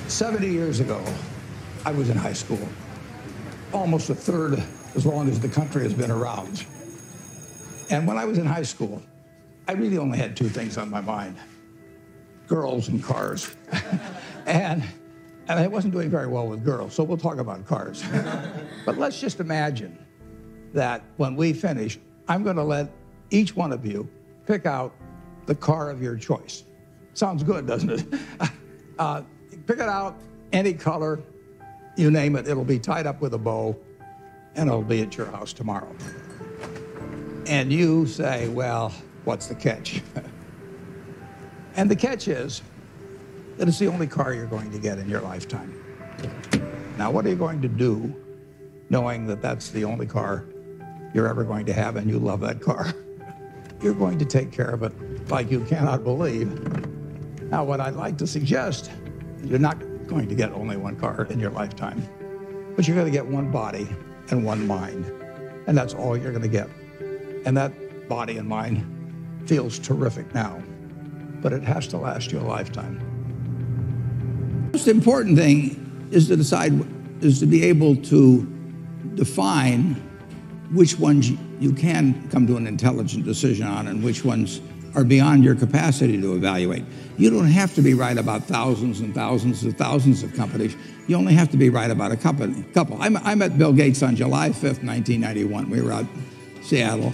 70 years ago, I was in high school, almost a third as long as the country has been around. And when I was in high school, I really only had two things on my mind: girls and cars. and I wasn't doing very well with girls, so we'll talk about cars. But let's just imagine that when we finish, I'm going to let each one of you pick out the car of your choice. Sounds good, doesn't it? Pick it out, any color, you name it. It'll be tied up with a bow, and it'll be at your house tomorrow. And you say, well, what's the catch? And the catch is that it's the only car you're going to get in your lifetime. Now, what are you going to do knowing that that's the only car you're ever going to have and you love that car? You're going to take care of it like you cannot believe. Now, what I'd like to suggest, you're not going to get only one car in your lifetime, but you're going to get one body and one mind, and that's all you're going to get. And that body and mind feels terrific now, but it has to last you a lifetime. The most important thing is to be able to define which ones you can come to an intelligent decision on and which ones are beyond your capacity to evaluate. You don't have to be right about thousands and thousands and thousands of companies. You only have to be right about a couple. I met Bill Gates on July 5th, 1991. We were out in Seattle,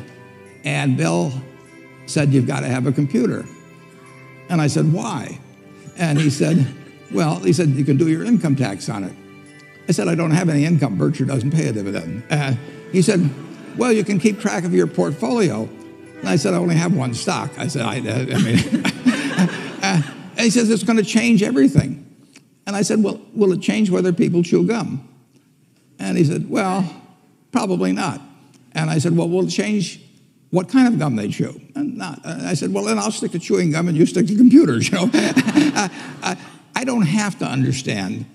and Bill said, "You've got to have a computer." And I said, "Why?" And he said, "Well," he said, "you can do your income tax on it." I said, "I don't have any income. Berkshire doesn't pay a dividend." He said, "Well, you can keep track of your portfolio." And I said, "I only have one stock." I said, and he says, "It's going to change everything." And I said, "Well, will it change whether people chew gum?" And he said, "Well, probably not." And I said, "Well, will it change what kind of gum they chew?" And not. And I said, "Well, then I'll stick to chewing gum and you stick to computers, you know." I don't have to understand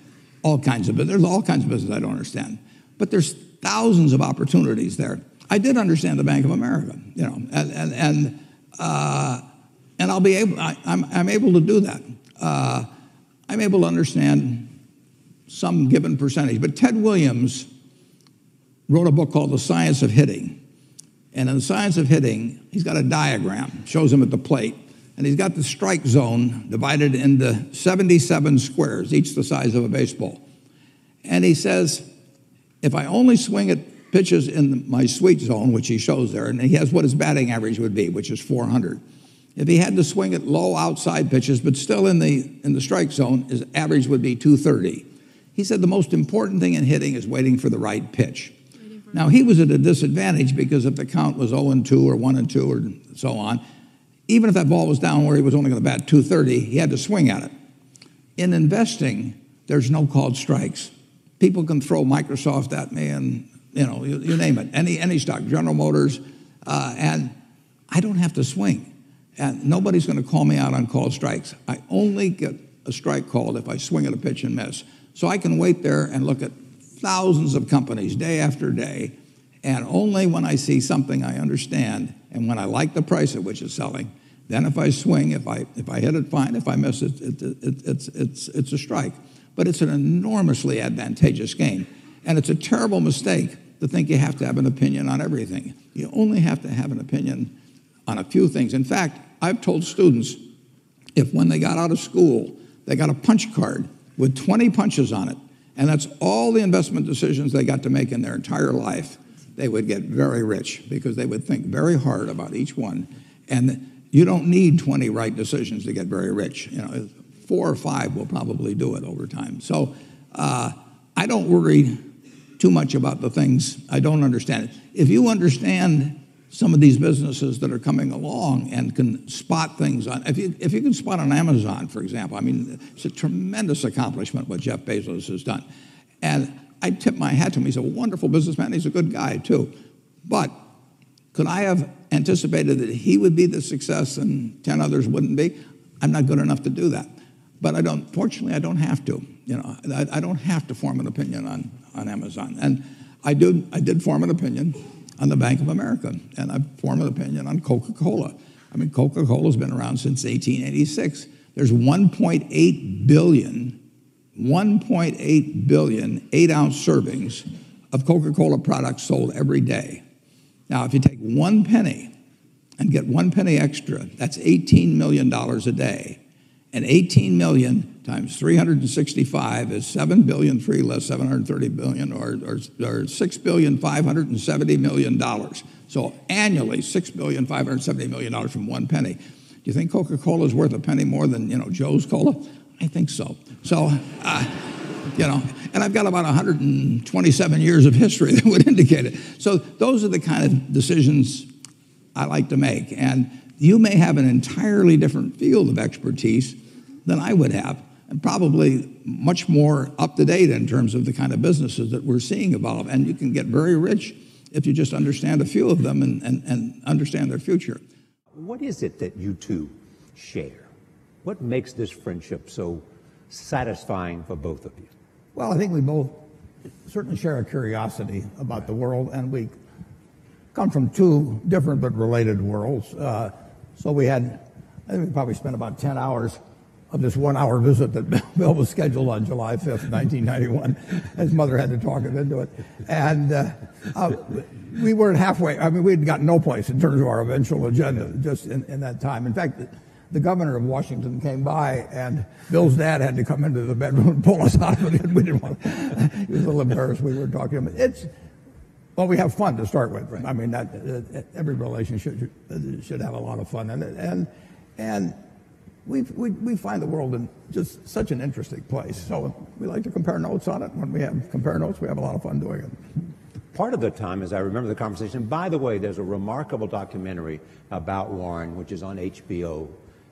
all kinds of business. There's all kinds of business I don't understand. But there's thousands of opportunities there. I did understand the Bank of America, you know, and I'll be able. I'm able to do that. I'm able to understand some given percentage. But Ted Williams wrote a book called The Science of Hitting, and in The Science of Hitting, he's got a diagram, shows him at the plate, and he's got the strike zone divided into 77 squares, each the size of a baseball. And he says, if I only swing at pitches in my sweet zone, which he shows there, and he has what his batting average would be, which is 400. If he had to swing at low outside pitches, but still in the strike zone, his average would be 230. He said the most important thing in hitting is waiting for the right pitch. Now, he was at a disadvantage because if the count was 0-2 or 1-2 or so on, even if that ball was down where he was only going to bat 230, he had to swing at it. In investing, there's no called strikes. People can throw Microsoft at me and, you know, you name it, any stock, General Motors, and I don't have to swing. And nobody's going to call me out on called strikes. I only get a strike called if I swing at a pitch and miss. So I can wait there and look at thousands of companies day after day, and only when I see something I understand and when I like the price at which it's selling, then if I swing, if I hit it, fine. If I miss it, it's a strike. But it's an enormously advantageous game. And it's a terrible mistake to think you have to have an opinion on everything. You only have to have an opinion on a few things. In fact, I've told students, if when they got out of school, they got a punch card with 20 punches on it, and that's all the investment decisions they got to make in their entire life, they would get very rich because they would think very hard about each one. And you don't need 20 right decisions to get very rich. You know, 4 or 5 will probably do it over time. So I don't worry too much about the things I don't understand. If you understand some of these businesses that are coming along and can spot things on, if you can spot on Amazon, for example, I mean, it's a tremendous accomplishment what Jeff Bezos has done. And I tip my hat to him. He's a wonderful businessman. He's a good guy, too. But could I have anticipated that he would be the success and 10 others wouldn't be? I'm not good enough to do that. But fortunately, I don't have to. You know, I don't have to form an opinion on Amazon. And I did form an opinion on the Bank of America, and I formed an opinion on Coca-Cola. I mean, Coca-Cola's been around since 1886. There's 1.8 billion 1.8 billion 8-ounce servings of Coca-Cola products sold every day. Now, if you take 1 penny and get 1 penny extra, that's $18 million a day. And 18 million times 365 is 7 billion, 3 less 730 billion, or $6,570,000,000. So annually, $6,570,000,000 from 1 penny. Do you think Coca-Cola is worth a penny more than, Joe's Cola? I think so. So, and I've got about 127 years of history that would indicate it. So those are the kind of decisions I like to make. And you may have an entirely different field of expertise than I would have, and probably much more up to date in terms of the kind of businesses that we're seeing evolve. And you can get very rich if you just understand a few of them and understand their future. What is it that you two share? What makes this friendship so satisfying for both of you? Well, I think we both certainly share a curiosity about the world, and we come from two different but related worlds. So I think we probably spent about 10 hours of this 1-hour visit that Bill was scheduled on July 5th, 1991. His mother had to talk him into it. And we weren't halfway. I mean, we'd gotten no place in terms of our eventual agenda just in that time. In fact, the governor of Washington came by, and Bill's dad had to come into the bedroom and pull us out of it. We didn't want to. He was a little embarrassed we were talking to him. Well, we have fun to start with. Right. I mean, every relationship should have a lot of fun in it. And we find the world in just such an interesting place. So we like to compare notes on it. When we compare notes, we have a lot of fun doing it. Part of the time, as I remember the conversation, by the way, there's a remarkable documentary about Warren, which is on HBO.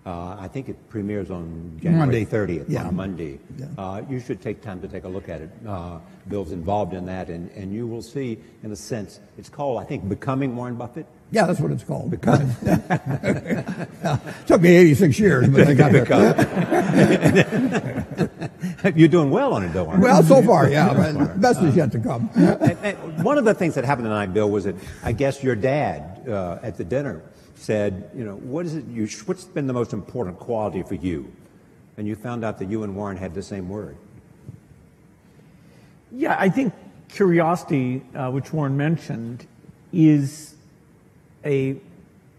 I think it premieres on January 30th, on Monday. Yeah. You should take time to take a look at it. Bill's involved in that, and you will see, in a sense, it's called, I think, Becoming Warren Buffett. Yeah, that's what it's called. Becoming. Took me 86 years, but I got it. You're doing well on it, though, aren't you? Well, so far, yeah. But best is yet to come. And one of the things that happened tonight, Bill, was that I guess your dad at the dinner said, what's been the most important quality for you? And you found out that you and Warren had the same word. Yeah, I think curiosity, which Warren mentioned, is an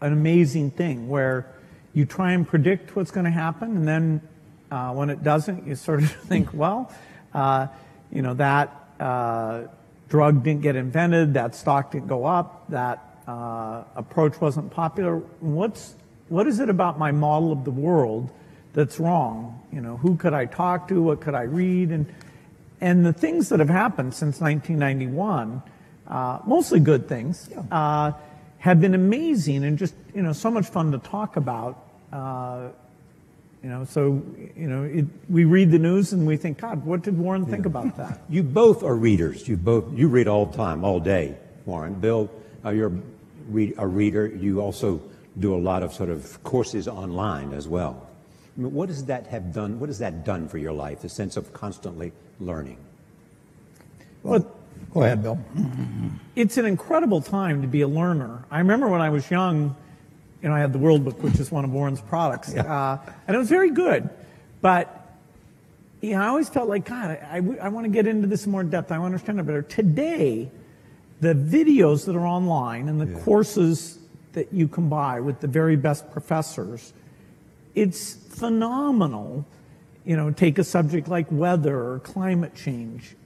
amazing thing where you try and predict what's going to happen, and then when it doesn't, you sort of think, well, that drug didn't get invented, that stock didn't go up, that approach wasn't popular. What is it about my model of the world that's wrong? Who could I talk to? What could I read? And the things that have happened since 1991, mostly good things, have been amazing and just so much fun to talk about. We read the news and we think, God, what did Warren think about that? You both are readers. You read all the time, all day, Warren. Bill, you're a reader. You also do a lot of sort of courses online as well. I mean, what does that have done? What has that done for your life? The sense of constantly learning. Well, go ahead, Bill. It's an incredible time to be a learner. I remember when I was young, I had the World Book, which is one of Warren's products, and it was very good. But I always felt like, God, I want to get into this in more depth. I want to understand it better. Today, the videos that are online and the courses that you can buy with the very best professors, it's phenomenal. Take a subject like weather or climate change,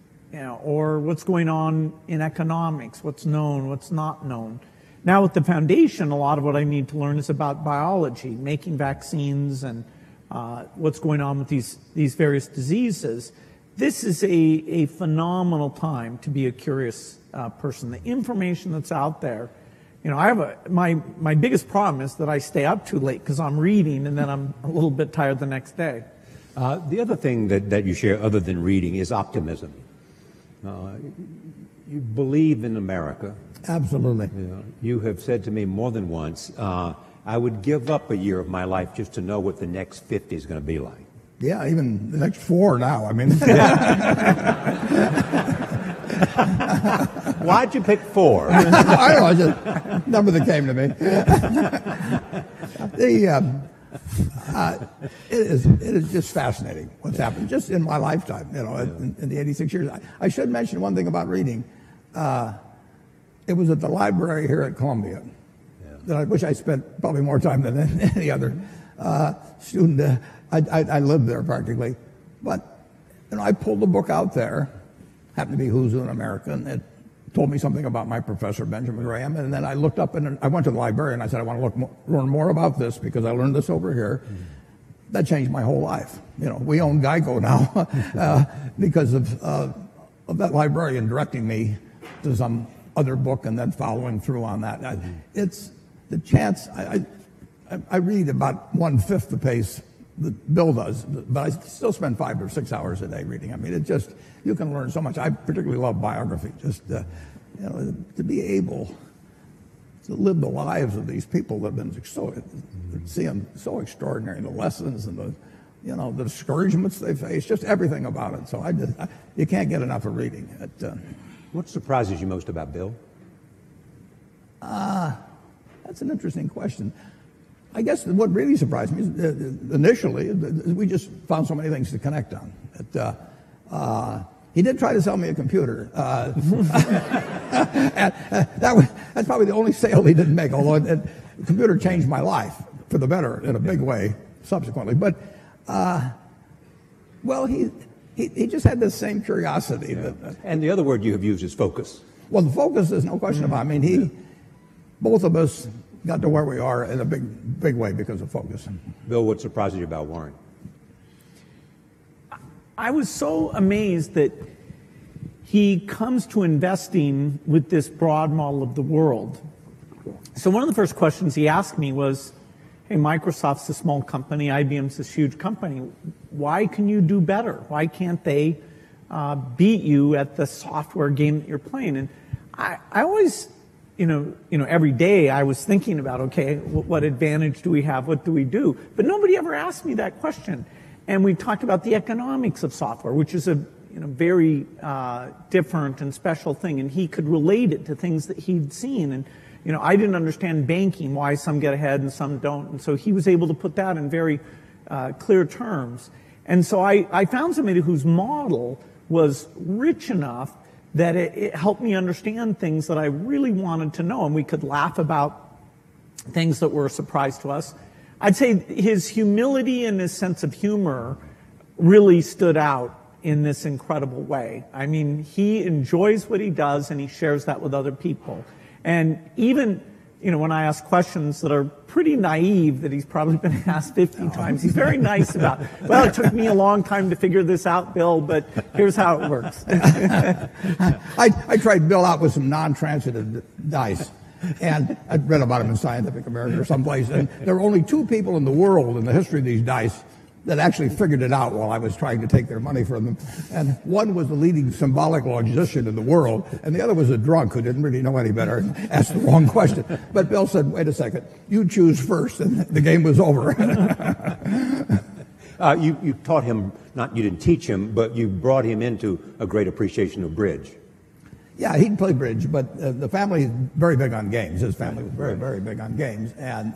or what's going on in economics, what's known, what's not known. Now with the foundation, a lot of what I need to learn is about biology, making vaccines and what's going on with these various diseases. This is a phenomenal time to be a curious person. The information that's out there, I have my biggest problem is that I stay up too late because I'm reading and then I'm a little bit tired the next day. The other thing that you share other than reading is optimism. You believe in America. Absolutely. You have said to me more than once, I would give up a year of my life just to know what the next 50 is going to be like. Yeah, even the next 4 now. I mean, why'd you pick 4? I don't know, just a number that came to me. It is just fascinating what's happened just in my lifetime, in the 86 years. I should mention one thing about reading. It was at the library here at Columbia that I wish I spent probably more time than any other student. I lived there practically. But I pulled the book out there, happened to be Who's an American. It told me something about my professor, Benjamin Graham, and then I looked up and I went to the library and I said, I want to learn more about this because I learned this over here. That changed my whole life. We own Geico now because of that librarian directing me to some other book and then following through on that. It's the chance. I read about 1/5 the pace that Bill does, but I still spend 5 or 6 hours a day reading. I mean, you can learn so much. I particularly love biography. Just to be able to live the lives of these people that have been so extraordinary, the lessons and the discouragements they face, just everything about it. So you can't get enough of reading. What surprises you most about Bill? That's an interesting question. I guess what really surprised me is initially we just found so many things to connect on. He did try to sell me a computer. And that's probably the only sale he didn't make, although the computer changed my life for the better in a big way subsequently. But, he just had this same curiosity. Yeah. And the other word you have used is focus. Well, the focus is no question about it. I mean, both of us got to where we are in a big way because of focus. Bill, what surprises you about Warren? I was so amazed that he comes to investing with this broad model of the world. So one of the first questions he asked me was, hey, Microsoft's a small company, IBM's this huge company. Why can you do better? Why can't they beat you at the software game that you're playing? And I always, every day I was thinking about, okay, what advantage do we have? What do we do? But nobody ever asked me that question. And we talked about the economics of software, which is a very different and special thing. And he could relate it to things that he'd seen. And I didn't understand banking, why some get ahead and some don't. And so he was able to put that in very clear terms. And so I found somebody whose model was rich enough that it helped me understand things that I really wanted to know. And we could laugh about things that were a surprise to us. I'd say his humility and his sense of humor really stood out in this incredible way. I mean, he enjoys what he does and he shares that with other people. And even, when I ask questions that are pretty naive that he's probably been asked 50 times, he's very nice about, well, it took me a long time to figure this out, Bill, but here's how it works. I tried Bill out with some non-transitive dice. And I'd read about him in Scientific American or someplace. And there were only 2 people in the world in the history of these dice that actually figured it out while I was trying to take their money from them. And one was the leading symbolic logician in the world, and the other was a drunk who didn't really know any better and asked the wrong question. But Bill said, wait a second, you choose first, and the game was over. You taught him, you didn't teach him, but you brought him into a great appreciation of bridge. Yeah, he'd play bridge, but the family is very big on games. His family was very, very big on games, and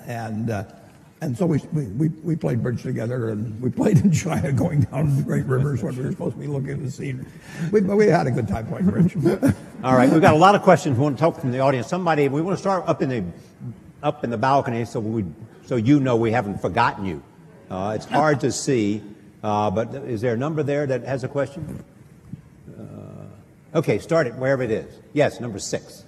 so we played bridge together, and we played in China, going down the great rivers when we were supposed to be looking at the scenery. We had a good time playing bridge. All right, we've got a lot of questions we want to talk from the audience. We want to start up in the balcony, so we haven't forgotten you. It's hard to see, but is there a number there that has a question? Okay, start it wherever it is. Yes, number 6.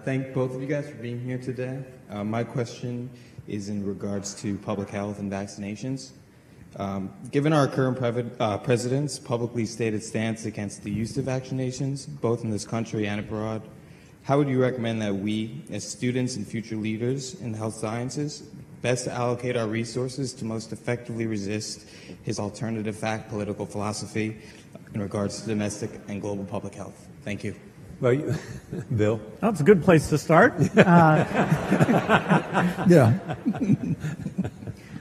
Thank both of you guys for being here today. My question is in regards to public health and vaccinations. Given our current president's publicly stated stance against the use of vaccinations, both in this country and abroad, how would you recommend that we, as students and future leaders in the health sciences, best allocate our resources to most effectively resist his alternative fact political philosophy in regards to domestic and global public health? Thank you. Well, Bill? That's a good place to start. Yeah.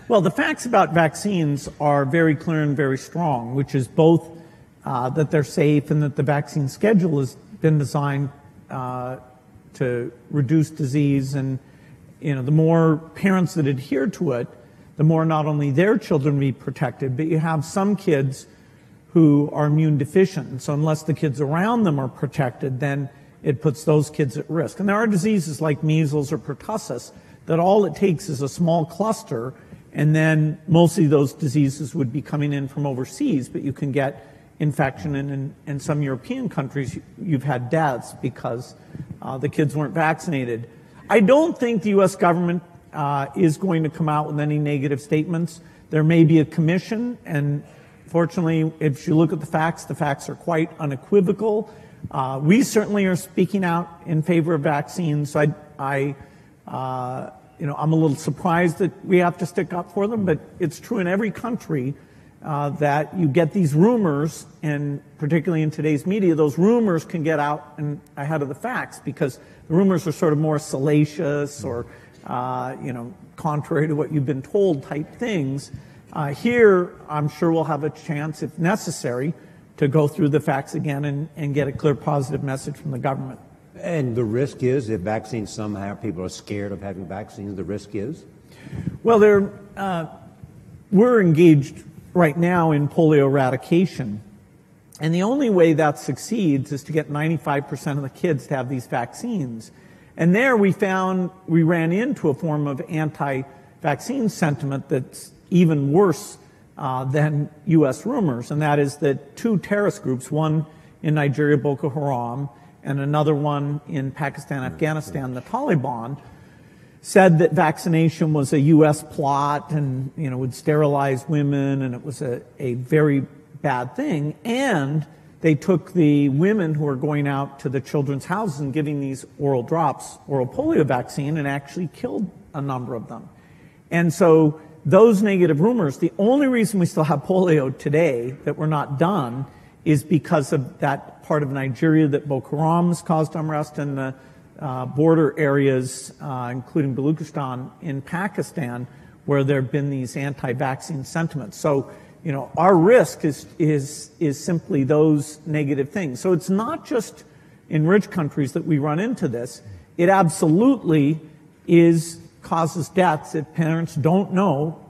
Well, the facts about vaccines are very clear and very strong, which is both that they're safe and that the vaccine schedule has been designed to reduce disease. And the more parents that adhere to it, the more not only their children will be protected, but you have some kids who are immune deficient. And so unless the kids around them are protected, then it puts those kids at risk. And there are diseases like measles or pertussis that all it takes is a small cluster, and then mostly those diseases would be coming in from overseas, but you can get infection. And in some European countries, you've had deaths because the kids weren't vaccinated. I don't think the U.S. government is going to come out with any negative statements. There may be a commission, and fortunately, if you look at the facts are quite unequivocal. We certainly are speaking out in favor of vaccines. I'm a little surprised that we have to stick up for them, but it's true in every country that you get these rumors, and particularly in today's media, those rumors can get out and ahead of the facts because the rumors are sort of more salacious or, contrary to what you've been told type things. Here, I'm sure we'll have a chance, if necessary, to go through the facts again and get a clear positive message from the government. And the risk is, if vaccines somehow, people are scared of having vaccines, the risk is? Well, we're engaged right now in polio eradication. And the only way that succeeds is to get 95% of the kids to have these vaccines. And there we ran into a form of anti-vaccine sentiment that's even worse than U.S. rumors, and that is that two terrorist groups, one in Nigeria, Boko Haram, and another one in Pakistan, Afghanistan, the Taliban, said that vaccination was a U.S. plot and would sterilize women, and it was a very bad thing. And they took the women who were going out to the children's houses and giving these oral polio vaccine, and actually killed a number of them. And so those negative rumors, the only reason we still have polio today, that we're not done, is because of that part of Nigeria that Boko Haram has caused unrest, and the border areas, including Baluchistan in Pakistan, where there have been these anti-vaccine sentiments. So, our risk is simply those negative things. So it's not just in rich countries that we run into this. It absolutely causes deaths if parents don't know.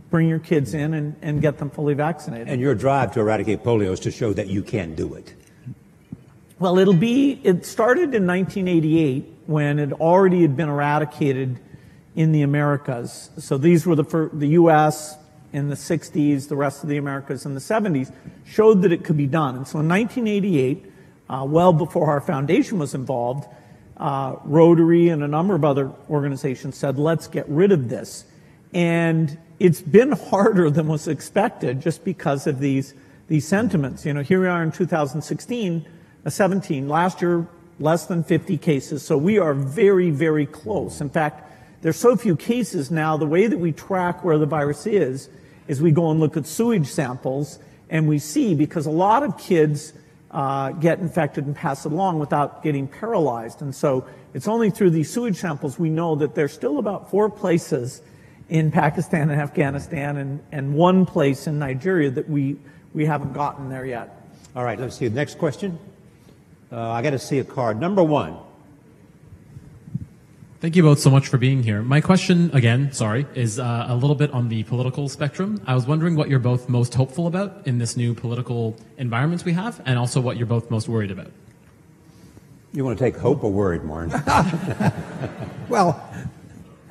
Bring your kids in and get them fully vaccinated. And your drive to eradicate polio is to show that you can do it. Well, it started in 1988 when it already had been eradicated in the Americas. So these were the U.S. in the 60s, the rest of the Americas in the 70s, showed that it could be done. And so in 1988, well before our foundation was involved, Rotary and a number of other organizations said, let's get rid of this. And it's been harder than was expected just because of these sentiments. Here we are in 2017, last year, less than 50 cases. So we are very, very close. In fact, there's so few cases now, the way that we track where the virus is we go and look at sewage samples, and we see, because a lot of kids get infected and pass it along without getting paralyzed. And so it's only through these sewage samples we know that there's still about 4 places in Pakistan and Afghanistan and 1 place in Nigeria that we haven't gotten there yet. All right, let's see the next question. I got to see a card. Number 1. Thank you both so much for being here. My question, again, is a little bit on the political spectrum. I was wondering what you're both most hopeful about in this new political environment we have, and also what you're both most worried about. You want to take hope or worried, Warren? Well,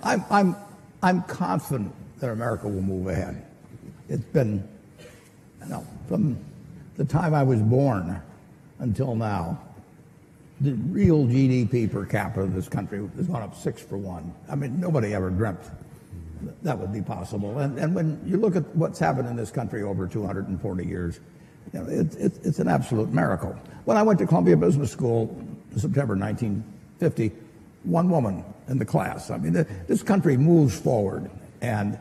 I'm confident that America will move ahead. It's been, from the time I was born until now, the real GDP per capita of this country has gone up 6 for 1. I mean, nobody ever dreamt that would be possible. And when you look at what's happened in this country over 240 years, it's an absolute miracle. When I went to Columbia Business School in September 1950, 1 woman in the class. I mean, this country moves forward, and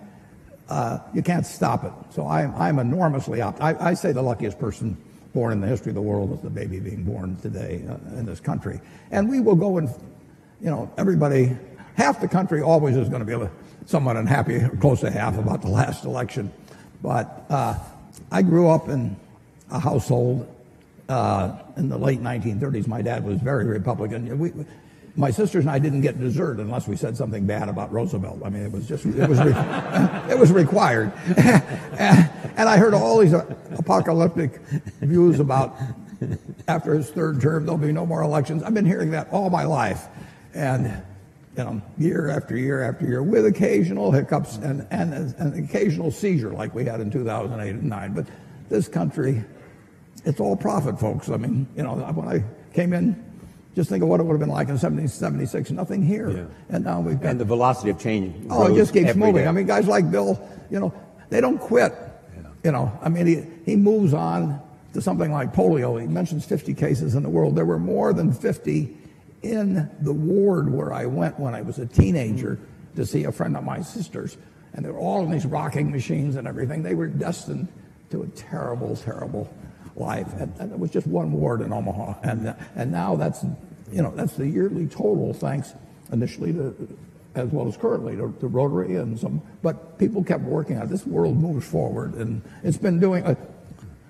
you can't stop it. So I'm enormously optimistic. I say the luckiest person born in the history of the world is the baby being born today in this country. And we will go and, everybody, half the country always is going to be somewhat unhappy, or close to half, about the last election. But I grew up in a household in the late 1930s. My dad was very Republican. my sisters and I didn't get dessert unless we said something bad about Roosevelt. I mean, it was required. And I heard all these apocalyptic views about after his third term there'll be no more elections. I've been hearing that all my life, and year after year after year, with occasional hiccups and an occasional seizure like we had in 2008 and 2009. But this country, it's all profit, folks. I mean, when I came in, just think of what it would have been like in 76, nothing here. Yeah. And now we've got... And the velocity of change it just keeps moving. Day. I mean, guys like Bill, they don't quit. Yeah. I mean, he moves on to something like polio. He mentions 50 cases in the world. There were more than 50 in the ward where I went when I was a teenager to see a friend of my sister's. And they were all in these rocking machines and everything. They were destined to a terrible, terrible life, and it was just one ward in Omaha, and now that's the yearly total, thanks initially to, as well as currently, to Rotary and some, but people kept working on it. This world moves forward, and it's been doing. I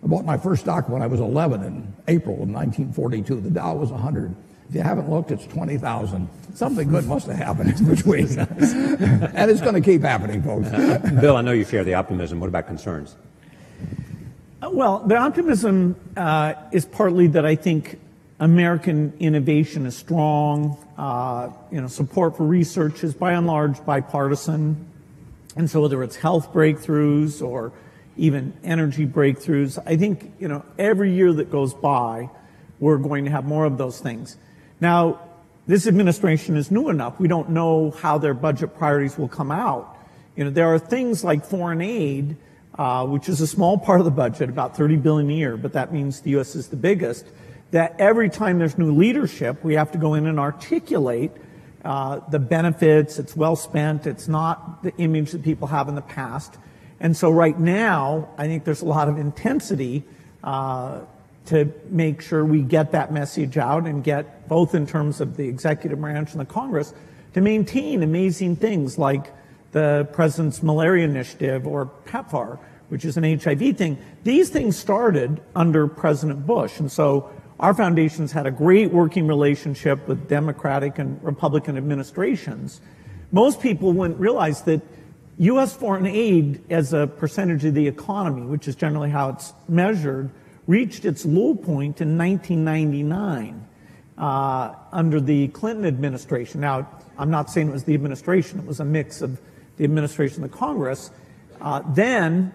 bought my first stock when I was 11 in April of 1942. The Dow was 100. If you haven't looked, it's 20,000. Something good must have happened in between, and it's going to keep happening, folks. Bill, I know you share the optimism. What about concerns? Well, the optimism is partly that I think American innovation is strong. Support for research is by and large bipartisan. And so whether it's health breakthroughs or even energy breakthroughs, I think, every year that goes by, we're going to have more of those things. Now, this administration is new enough. We don't know how their budget priorities will come out. There are things like foreign aid, which is a small part of the budget, about $30 billion a year, but that means the U.S. is the biggest, that every time there's new leadership, we have to go in and articulate the benefits. It's well spent. It's not the image that people have in the past. And so right now, I think there's a lot of intensity to make sure we get that message out and get, both in terms of the executive branch and the Congress, to maintain amazing things like the President's Malaria Initiative or PEPFAR, which is an HIV thing. These things started under President Bush. And so our foundation's had a great working relationship with Democratic and Republican administrations. Most people wouldn't realize that U.S. foreign aid as a percentage of the economy, which is generally how it's measured, reached its low point in 1999 under the Clinton administration. Now, I'm not saying it was the administration. It was a mix of the administration and the Congress. Then,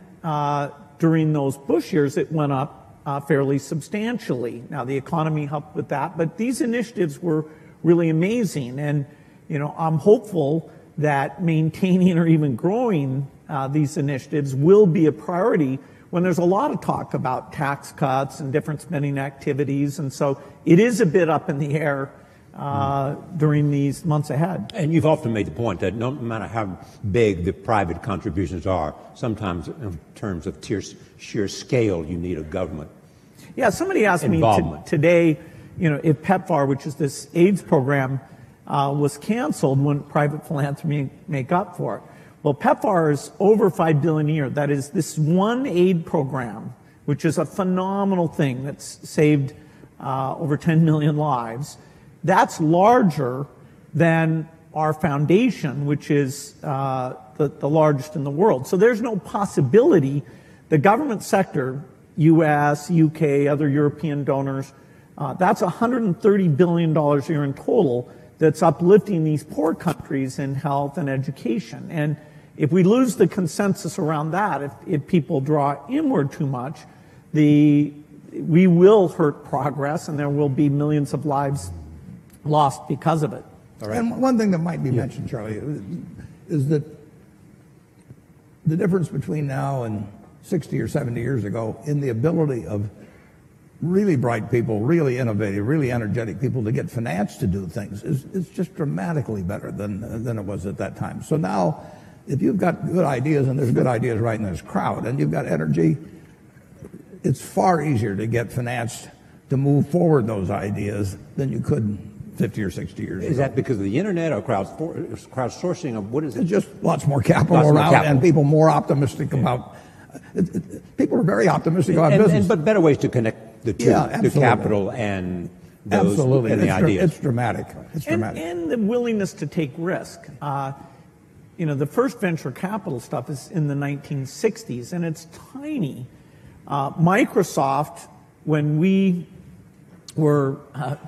during those Bush years, it went up fairly substantially. Now, the economy helped with that, but these initiatives were really amazing. And, I'm hopeful that maintaining or even growing these initiatives will be a priority when there's a lot of talk about tax cuts and different spending activities. And so it is a bit up in the air during these months ahead. And you've often made the point that no matter how big the private contributions are, sometimes in terms of sheer scale, you need a government. Yeah, somebody asked me today, if PEPFAR, which is this AIDS program, was canceled, wouldn't private philanthropy make up for it? Well, PEPFAR is over $5 billion a year. That is this one aid program, which is a phenomenal thing that's saved over 10 million lives. That's larger than our foundation, which is the largest in the world. So there's no possibility the government sector, U.S., U.K., other European donors, that's $130 billion a year in total that's uplifting these poor countries in health and education. And if we lose the consensus around that, if people draw inward too much, we will hurt progress, and there will be millions of lives lost because of it. All right. And one thing that might be mentioned, Charlie, is that the difference between now and 60 or 70 years ago in the ability of really bright people, really innovative, really energetic people to get financed to do things is just dramatically better than it was at that time. So now, if you've got good ideas, and there's good ideas right in this crowd, and you've got energy, it's far easier to get financed to move forward those ideas than you could 50 or 60 years ago. Is that because of the internet or crowdsourcing, or what is it? It's just lots more capital around, and people more optimistic about. People are very optimistic about business. But better ways to connect the two, the capital and those Absolutely. and the ideas. It's dramatic. It's dramatic. And the willingness to take risk. The first venture capital stuff is in the 1960s, and it's tiny. Microsoft, when we were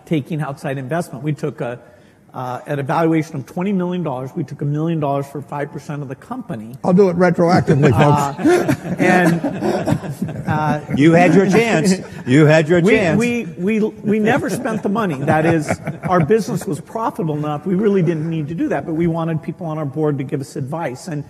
taking outside investment, we took at a valuation of $20 million, we took $1 million for 5% of the company. I'll do it retroactively, folks. You had your chance. You had your chance. We never spent the money. That is, our business was profitable enough. We really didn't need to do that, but we wanted people on our board to give us advice. And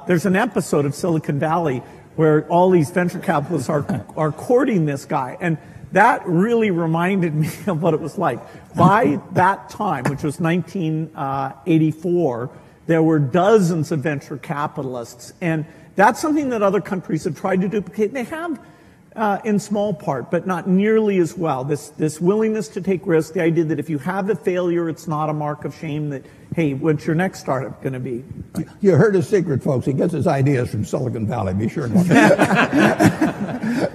there's an episode of Silicon Valley where all these venture capitalists are courting this guy. And that really reminded me of what it was like. By that time, which was 1984, there were dozens of venture capitalists. And that's something that other countries have tried to duplicate. They have in small part, but not nearly as well. This willingness to take risks, the idea that if you have a failure, it's not a mark of shame, that, hey, what's your next startup going to be? You heard his secret, folks. He gets his ideas from Silicon Valley. Be sure to look.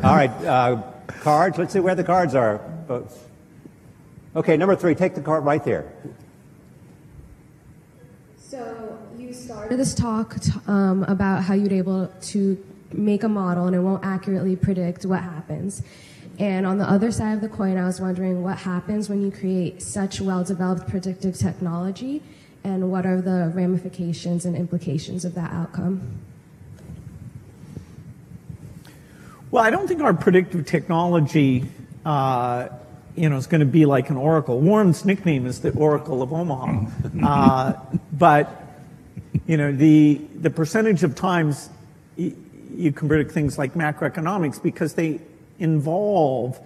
All right. Cards. Let's see where the cards are, folks. Okay, number 3. Take the card right there. So you started this talk about how you'd able to make a model and it won't accurately predict what happens. And on the other side of the coin, I was wondering what happens when you create such well-developed predictive technology, and what are the ramifications and implications of that outcome? Well, I don't think our predictive technology, is going to be like an oracle. Warren's nickname is the Oracle of Omaha. But the percentage of times you can predict things like macroeconomics, because they involve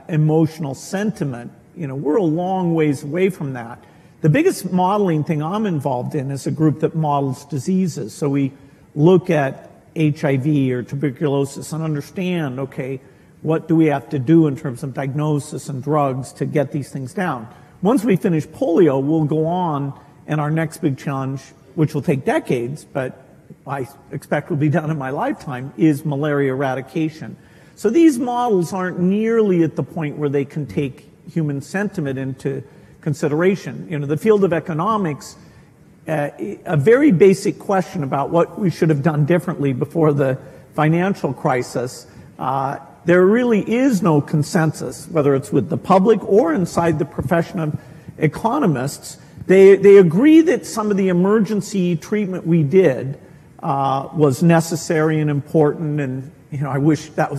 emotional sentiment. We're a long ways away from that. The biggest modeling thing I'm involved in is a group that models diseases. So we look at HIV or tuberculosis and understand, okay, what do we have to do in terms of diagnosis and drugs to get these things down? Once we finish polio, we'll go on, and our next big challenge, which will take decades, but I expect will be done in my lifetime, is malaria eradication. So these models aren't nearly at the point where they can take human sentiment into consideration. The field of economics, a very basic question about what we should have done differently before the financial crisis, there really is no consensus, whether it's with the public or inside the profession of economists. They agree that some of the emergency treatment we did was necessary and important, and I wish that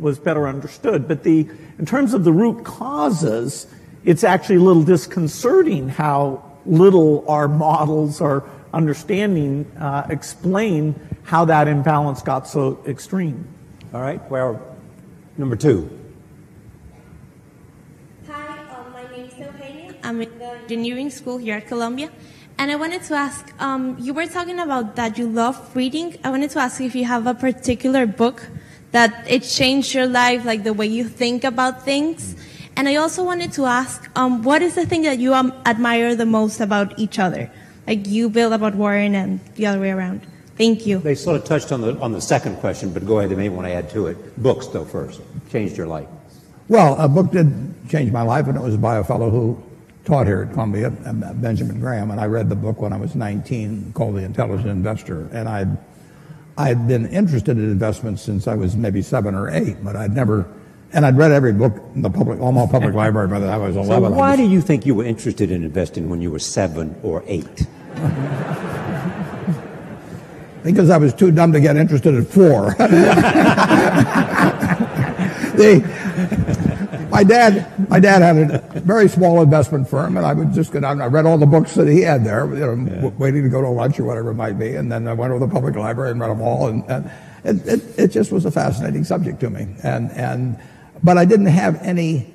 was better understood. But in terms of the root causes, it's actually a little disconcerting how little our models, our understanding, explain how that imbalance got so extreme. All right. Well, number 2. Hi, my name is Eugenia. I'm in the engineering school here at Columbia. And I wanted to ask, you were talking about that you love reading. I wanted to ask if you have a particular book that it changed your life, like the way you think about things. And I also wanted to ask, what is the thing that you admire the most about each other? Like you, Bill, about Warren, and the other way around. Thank you. They sort of touched on the second question, but go ahead. They may want to add to it. Books, though, first. Changed your life. Well, a book did change my life, and it was by a fellow who taught here at Columbia, Benjamin Graham, and I read the book when I was 19, called The Intelligent Investor. And I'd been interested in investments since I was maybe 7 or 8, but I'd never... And I'd read every book in the Omaha Public Library by the time I was 11. So why do you think you were interested in investing when you were 7 or 8? Because I was too dumb to get interested at 4. My dad had a very small investment firm, and I would just go down and I read all the books that he had there, waiting to go to lunch or whatever it might be, and then I went over to the public library and read them all, and it just was a fascinating subject to me, but I didn't have any.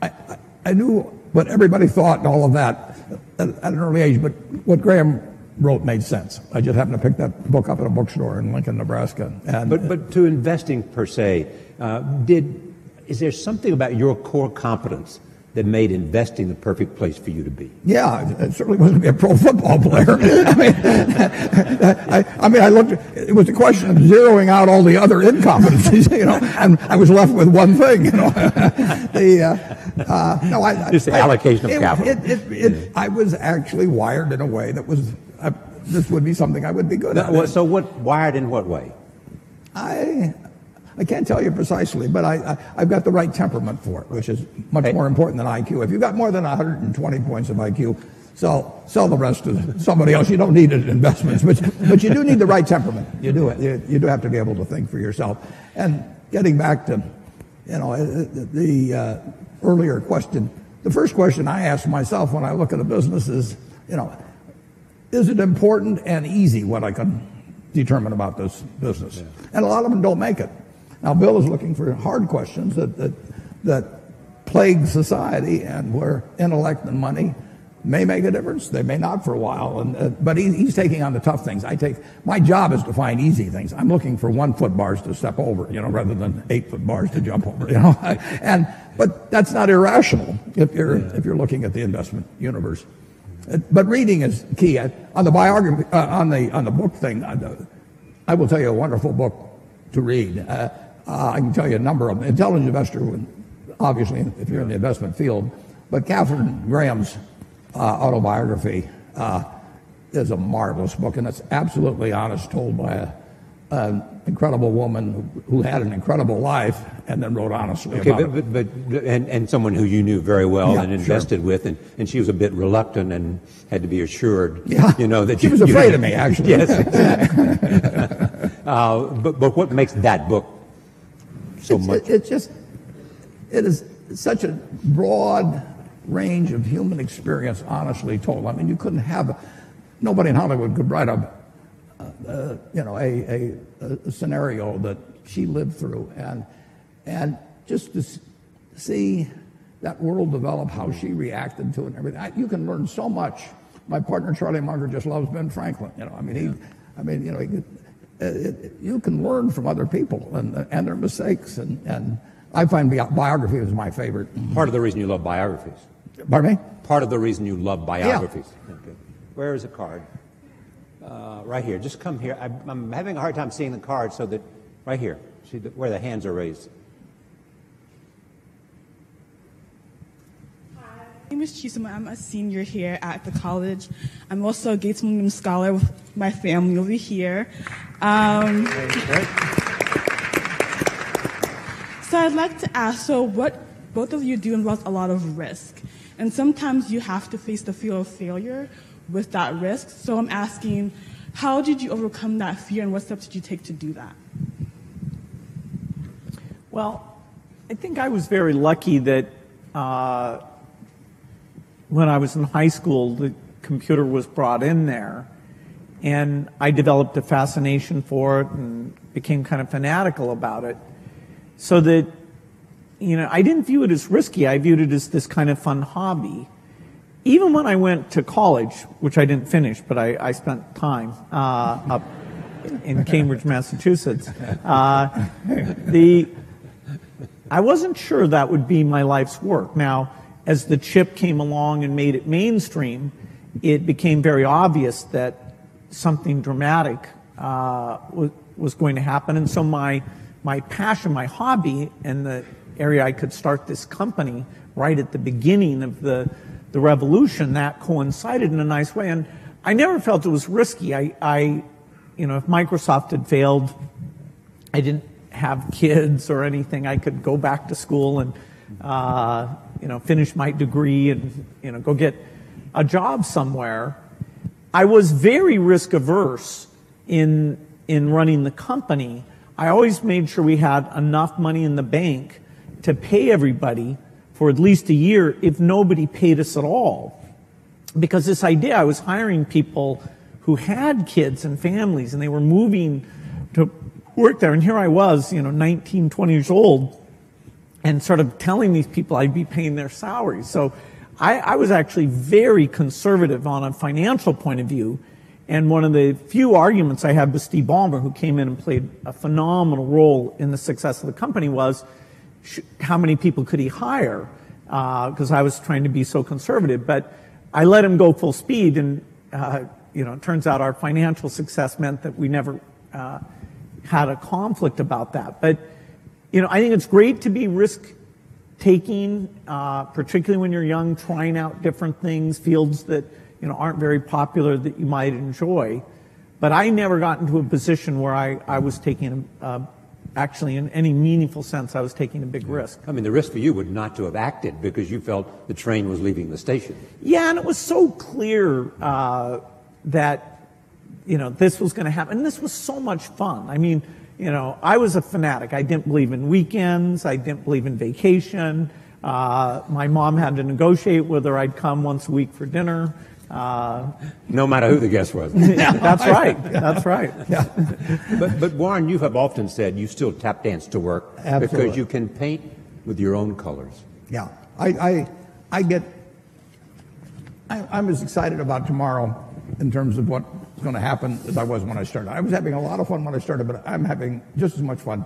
I knew what everybody thought and all of that at an early age, but what Graham wrote made sense. I just happened to pick that book up at a bookstore in Lincoln, Nebraska. But to investing per se, is there something about your core competence that made investing the perfect place for you to be? Yeah, it certainly wasn't to be a pro football player. I looked. It was a question of zeroing out all the other incompetencies, and I was left with one thing. No, Just the allocation of capital. I was actually wired in a way that was, this would be something I would be good at. So wired in what way? I can't tell you precisely, but I've got the right temperament for it, which is much more important than IQ. If you've got more than 120 points of IQ, sell the rest to somebody else. You don't need it in investments, but you do need the right temperament. You do have to be able to think for yourself. And getting back to the earlier question, the first question I ask myself when I look at a business is, is it important and easy what I can determine about this business? Yeah. And a lot of them don't make it. Now, Bill is looking for hard questions that plague society, and where intellect and money may make a difference. They may not for a while, but he's taking on the tough things. My job is to find easy things. I'm looking for 1 foot bars to step over, rather than 8 foot bars to jump over, But that's not irrational if you're looking at the investment universe. But reading is key. On the biography, on the book thing, I will tell you a wonderful book to read. I can tell you a number of them. Intelligent Investor, obviously, if you're in the investment field. But Catherine Graham's autobiography is a marvelous book, and it's absolutely honest, told by an incredible woman who had an incredible life and then wrote honestly about it. And someone who you knew very well and invested with, and she was a bit reluctant and had to be assured, that she was afraid of me, actually. Yes. But what makes that book so much? It is such a broad range of human experience, honestly told. I mean, you couldn't have nobody in Hollywood could write a scenario that she lived through, and just to see that world develop, how she reacted to it, and everything. You can learn so much. My partner Charlie Munger just loves Ben Franklin. You can learn from other people and their mistakes, and I find biography is my favorite. Part of the reason you love biographies. Pardon me? Part of the reason you love biographies. Yeah. Okay. Where is the card? Right here. Just come here. I'm having a hard time seeing the card, so that right here. See where the hands are raised. Hi, my name is Chisima. I'm a senior here at the college. I'm also a Gates Millennium Scholar with my family over here. So I'd like to ask, what both of you do involves a lot of risk. And sometimes you have to face the fear of failure with that risk. So I'm asking, how did you overcome that fear, and what steps did you take to do that? Well, I think I was very lucky that when I was in high school, the computer was brought in there, and I developed a fascination for it and became kind of fanatical about it. So that, I didn't view it as risky. I viewed it as this kind of fun hobby. Even when I went to college, which I didn't finish, but I spent time up in Cambridge, Massachusetts, I wasn't sure that would be my life's work. Now, as the chip came along and made it mainstream, it became very obvious that something dramatic was going to happen. And so my passion, my hobby, and the area I could start this company right at the beginning of the revolution, that coincided in a nice way. And I never felt it was risky. If Microsoft had failed, I didn't have kids or anything. I could go back to school and, finish my degree and, go get a job somewhere. I was very risk averse in running the company. I always made sure we had enough money in the bank to pay everybody for at least a year if nobody paid us at all. Because this idea, I was hiring people who had kids and families, and they were moving to work there. And here I was, 19, 20 years old, and sort of telling these people I'd be paying their salaries. So I was actually very conservative on a financial point of view. And one of the few arguments I had with Steve Ballmer, who came in and played a phenomenal role in the success of the company, was how many people could he hire? Because I was trying to be so conservative. But I let him go full speed, and it turns out our financial success meant that we never had a conflict about that. But I think it's great to be risk taking, particularly when you're young, trying out different things, fields that aren't very popular that you might enjoy. But I never got into a position where I was taking, actually in any meaningful sense, I was taking a big risk. I mean, the risk for you would not to have acted because you felt the train was leaving the station. Yeah, and it was so clear that, this was going to happen. And this was so much fun. I mean, I was a fanatic. I didn't believe in weekends. I didn't believe in vacation. My mom had to negotiate whether I'd come once a week for dinner. No matter who the guest was. Yeah, that's right. That's right. Yeah. But Warren, you have often said you still tap dance to work. Absolutely. Because you can paint with your own colors. Yeah. I'm as excited about tomorrow in terms of what's going to happen as I was when I started. I was having a lot of fun when I started, but I'm having just as much fun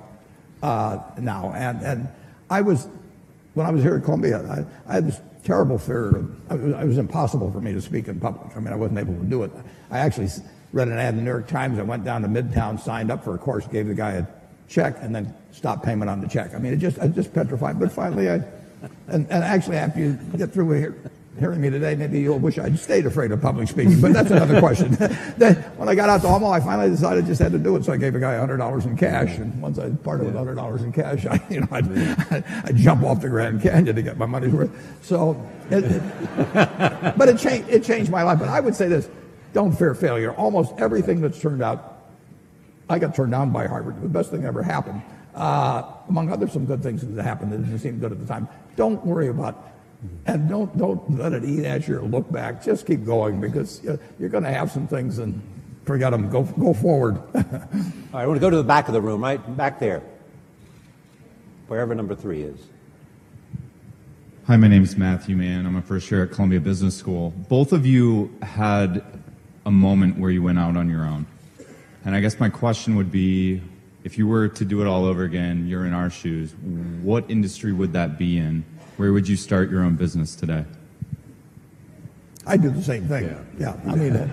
now. And when I was here at Columbia, I had this terrible fear. It was impossible for me to speak in public. I mean, I wasn't able to do it. I actually read an ad in the New York Times. I went down to Midtown, signed up for a course, gave the guy a check, and then stopped payment on the check. I mean, I was just petrified. But finally, and actually, after you get through hearing me today, maybe you'll wish I'd stayed afraid of public speaking, but that's another question. Then, when I got out to Omaha, I finally decided I just had to do it, so I gave a guy $100 in cash, and once I parted with $100 in cash, I'd jump off the Grand Canyon to get my money's worth. So, but it changed my life. But I would say this: don't fear failure. Almost everything that's turned out, I got turned down by Harvard. The best thing that ever happened, among other some good things that happened that didn't seem good at the time. Don't worry about. And don't let it eat at you or look back. Just keep going, because you're going to have some things and forget them. Go forward. All right, I want to go to the back of the room, right back there, wherever number 3 is. Hi, my name is Matthew Mann. I'm a first year at Columbia Business School. Both of you had a moment where you went out on your own. And I guess my question would be, if you were to do it all over again, you're in our shoes, what industry would that be in? Where would you start your own business today? I'd do the same thing. Yeah. I mean,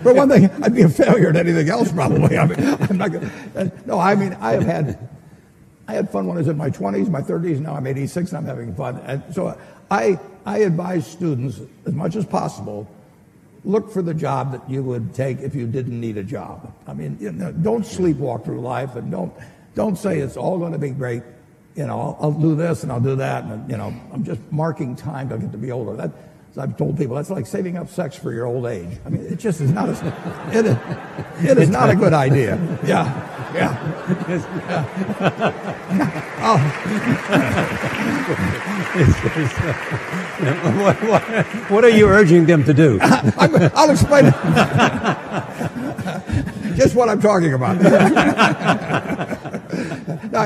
for one thing, I'd be a failure at anything else probably. I mean, I'm not gonna, no, I mean, I had fun when I was in my 20s, my 30s. Now I'm 86 and I'm having fun. And so I advise students, as much as possible, look for the job that you would take if you didn't need a job. I mean, don't sleepwalk through life, and don't say it's all going to be great. I'll do this and I'll do that, and I'm just marking time till I get to be older. That, as I've told people, that's like saving up sex for your old age. I mean, it just is not it is not a good idea. Yeah. What are you urging them to do? I'll explain it. Just what I'm talking about. Now,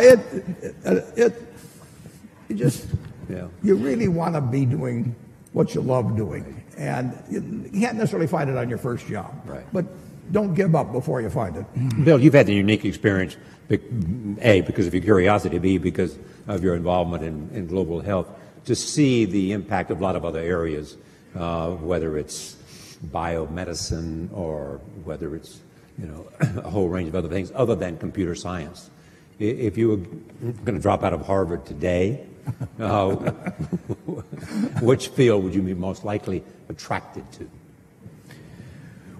you really want to be doing what you love doing. And you can't necessarily find it on your first job. Right. But don't give up before you find it. Bill, you've had the unique experience, A, because of your curiosity, B, because of your involvement in global health, to see the impact of a lot of other areas, whether it's biomedicine or whether it's a whole range of other things other than computer science. If you were going to drop out of Harvard today, which field would you be most likely attracted to?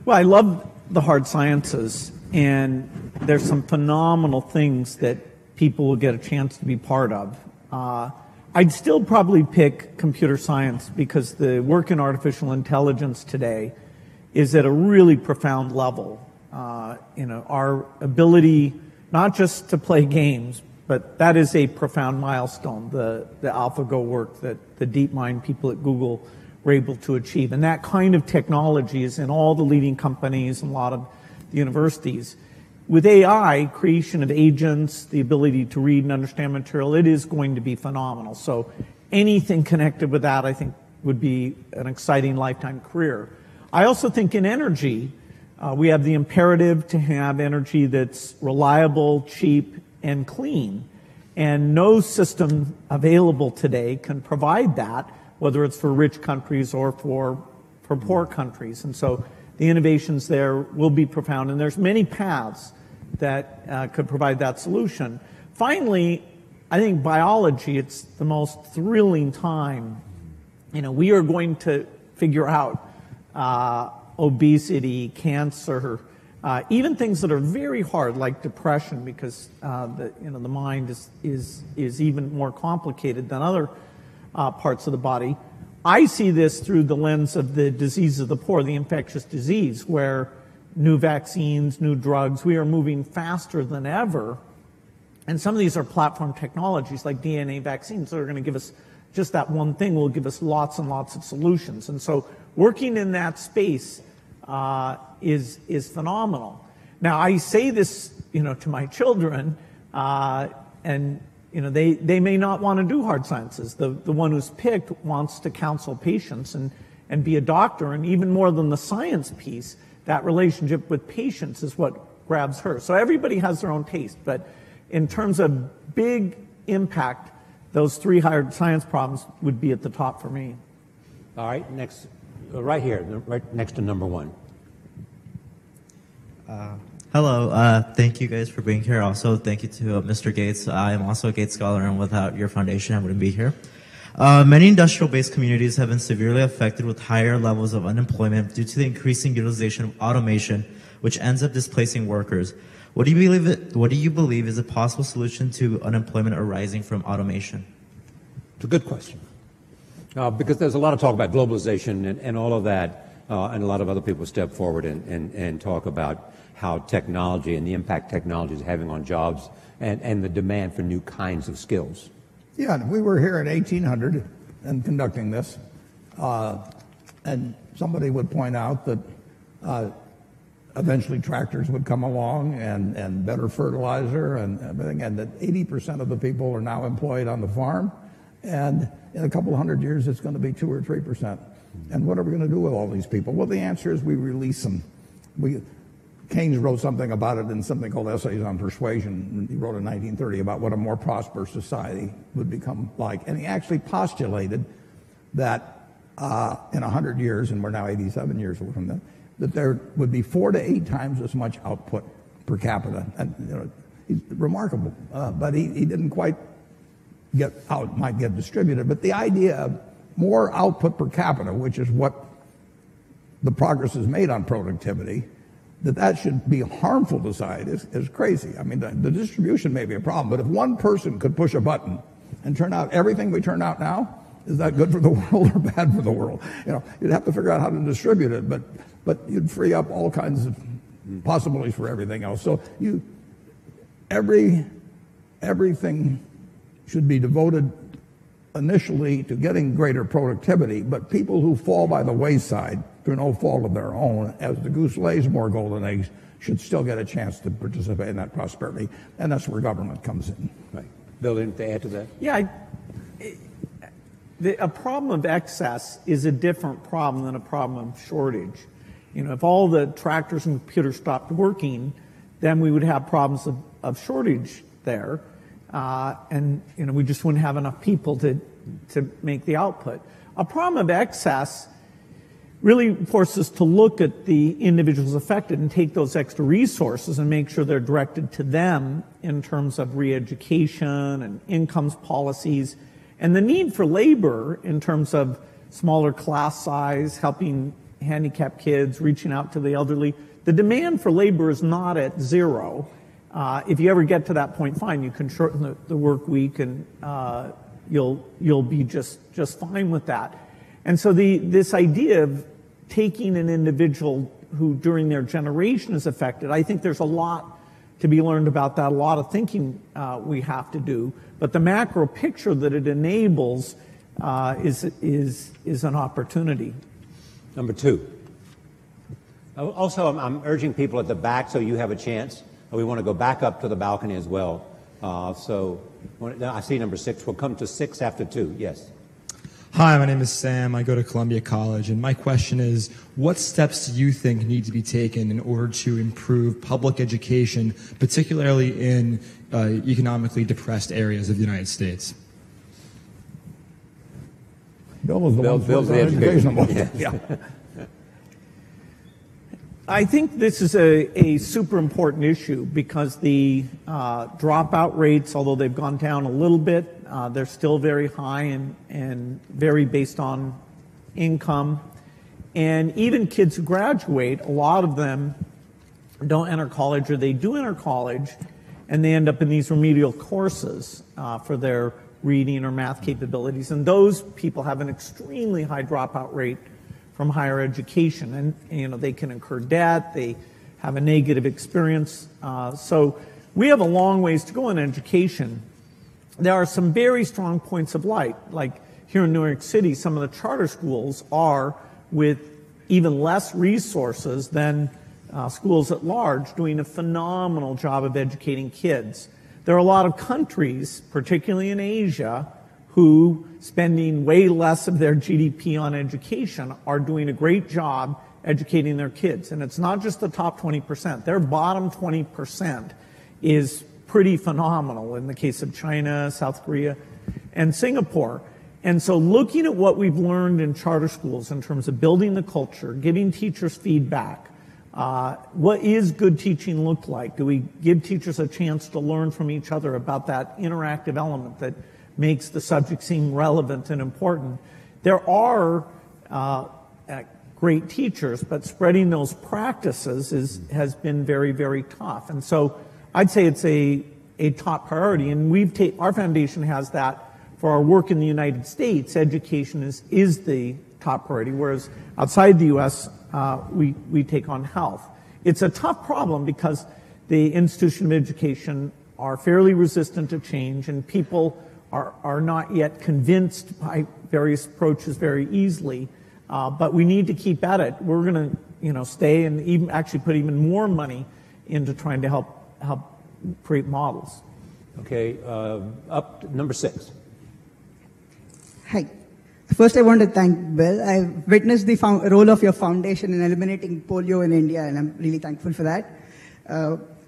Well, I love the hard sciences, and there's some phenomenal things that people will get a chance to be part of. I'd still probably pick computer science because the work in artificial intelligence today is at a really profound level. Our ability not just to play games, but that is a profound milestone, the AlphaGo work that the DeepMind people at Google were able to achieve. And that kind of technology is in all the leading companies and a lot of the universities. With AI, creation of agents, the ability to read and understand material, it is going to be phenomenal. So anything connected with that, I think, would be an exciting lifetime career. I also think in energy, we have the imperative to have energy that's reliable, cheap, and clean. And no system available today can provide that, whether it's for rich countries or for poor countries. And so the innovations there will be profound. And there's many paths that could provide that solution. Finally, I think biology, it's the most thrilling time. We are going to figure out obesity, cancer, even things that are very hard like depression, because the mind is even more complicated than other parts of the body. I see this through the lens of the disease of the poor, the infectious disease, where new vaccines, new drugs, we are moving faster than ever. And some of these are platform technologies like DNA vaccines that are going to give us just that one thing will give us lots and lots of solutions. And so working in that space is phenomenal. Now, I say this, to my children, and they may not want to do hard sciences. The one who's picked wants to counsel patients and be a doctor, and even more than the science piece, that relationship with patients is what grabs her. So everybody has their own taste, but in terms of big impact, those 3 hard science problems would be at the top for me. All right, next, right here, right next to number 1. Hello, thank you guys for being here. Also, thank you to Mr. Gates. I am also a Gates Scholar, and without your foundation, I wouldn't be here. Many industrial-based communities have been severely affected with higher levels of unemployment due to the increasing utilization of automation, which ends up displacing workers. What do you believe is a possible solution to unemployment arising from automation? It's a good question. Because there's a lot of talk about globalization and all of that, and a lot of other people step forward and talk about how technology and the impact technology is having on jobs and the demand for new kinds of skills. Yeah, we were here in 1800 and conducting this, and somebody would point out that eventually tractors would come along and better fertilizer and everything, and that 80% of the people are now employed on the farm, and in a couple of hundred years it's going to be 2 or 3%. And what are we going to do with all these people? Well, the answer is we release them. Keynes wrote something about it in something called Essays on Persuasion. He wrote in 1930 about what a more prosperous society would become like. And he actually postulated that in 100 years, and we're now 87 years from that there would be 4 to 8 times as much output per capita. And he's remarkable, but he didn't quite get how it might get distributed. But the idea of more output per capita, which is what the progress is made on productivity, that should be harmful to society is crazy. I mean, the distribution may be a problem, but if one person could push a button and turn out everything we turn out now, is that good for the world or bad for the world? You'd have to figure out how to distribute it, but you'd free up all kinds of possibilities for everything else. So everything should be devoted initially to getting greater productivity, but people who fall by the wayside through no fault of their own, as the goose lays more golden eggs, should still get a chance to participate in that prosperity, and that's where government comes in. Right. Bill, anything to add to that? Yeah, a problem of excess is a different problem than a problem of shortage. If all the tractors and computers stopped working, then we would have problems of shortage there. And we just wouldn't have enough people to make the output. A problem of excess really forces us to look at the individuals affected and take those extra resources and make sure they're directed to them in terms of re-education and incomes policies, and the need for labor in terms of smaller class size, helping handicapped kids, reaching out to the elderly. The demand for labor is not at zero. If you ever get to that point, fine, you can shorten the work week, and you'll be just fine with that. And so this idea of taking an individual who during their generation is affected, I think there's a lot to be learned about that, a lot of thinking we have to do. But the macro picture that it enables is an opportunity. Number 2. Also, I'm urging people at the back so you have a chance. We want to go back up to the balcony as well. So I see number 6. We'll come to 6 after 2. Yes. Hi, my name is Sam. I go to Columbia College, and my question is, what steps do you think need to be taken in order to improve public education, particularly in economically depressed areas of the United States? Bill was the one for the education. Yeah. I think this is a super important issue because the dropout rates, although they've gone down a little bit, they're still very high and very based on income. And even kids who graduate, a lot of them don't enter college, or they do enter college, and they end up in these remedial courses for their reading or math capabilities. And those people have an extremely high dropout rate from higher education, and they can incur debt, they have a negative experience. So we have a long ways to go in education. There are some very strong points of light, like here in New York City, some of the charter schools are, with even less resources than schools at large, doing a phenomenal job of educating kids. There are a lot of countries, particularly in Asia, who, spending way less of their GDP on education, are doing a great job educating their kids. And it's not just the top 20%. Their bottom 20% is pretty phenomenal in the case of China, South Korea, and Singapore. And so looking at what we've learned in charter schools in terms of building the culture, giving teachers feedback, what is good teaching look like? Do we give teachers a chance to learn from each other about that interactive element that makes the subject seem relevant and important? There are great teachers, but spreading those practices has been very, very tough. And so I'd say it's a top priority, and our foundation has that for our work in the United States. Education is the top priority, whereas outside the U.S., we take on health. It's a tough problem because the institution of education are fairly resistant to change, and people are not yet convinced by various approaches very easily. But we need to keep at it. We're going to stay and even actually put even more money into trying to help create models. Okay, up to number 6. Hi. First, I want to thank Bill. I've witnessed the role of your foundation in eliminating polio in India, and I'm really thankful for that.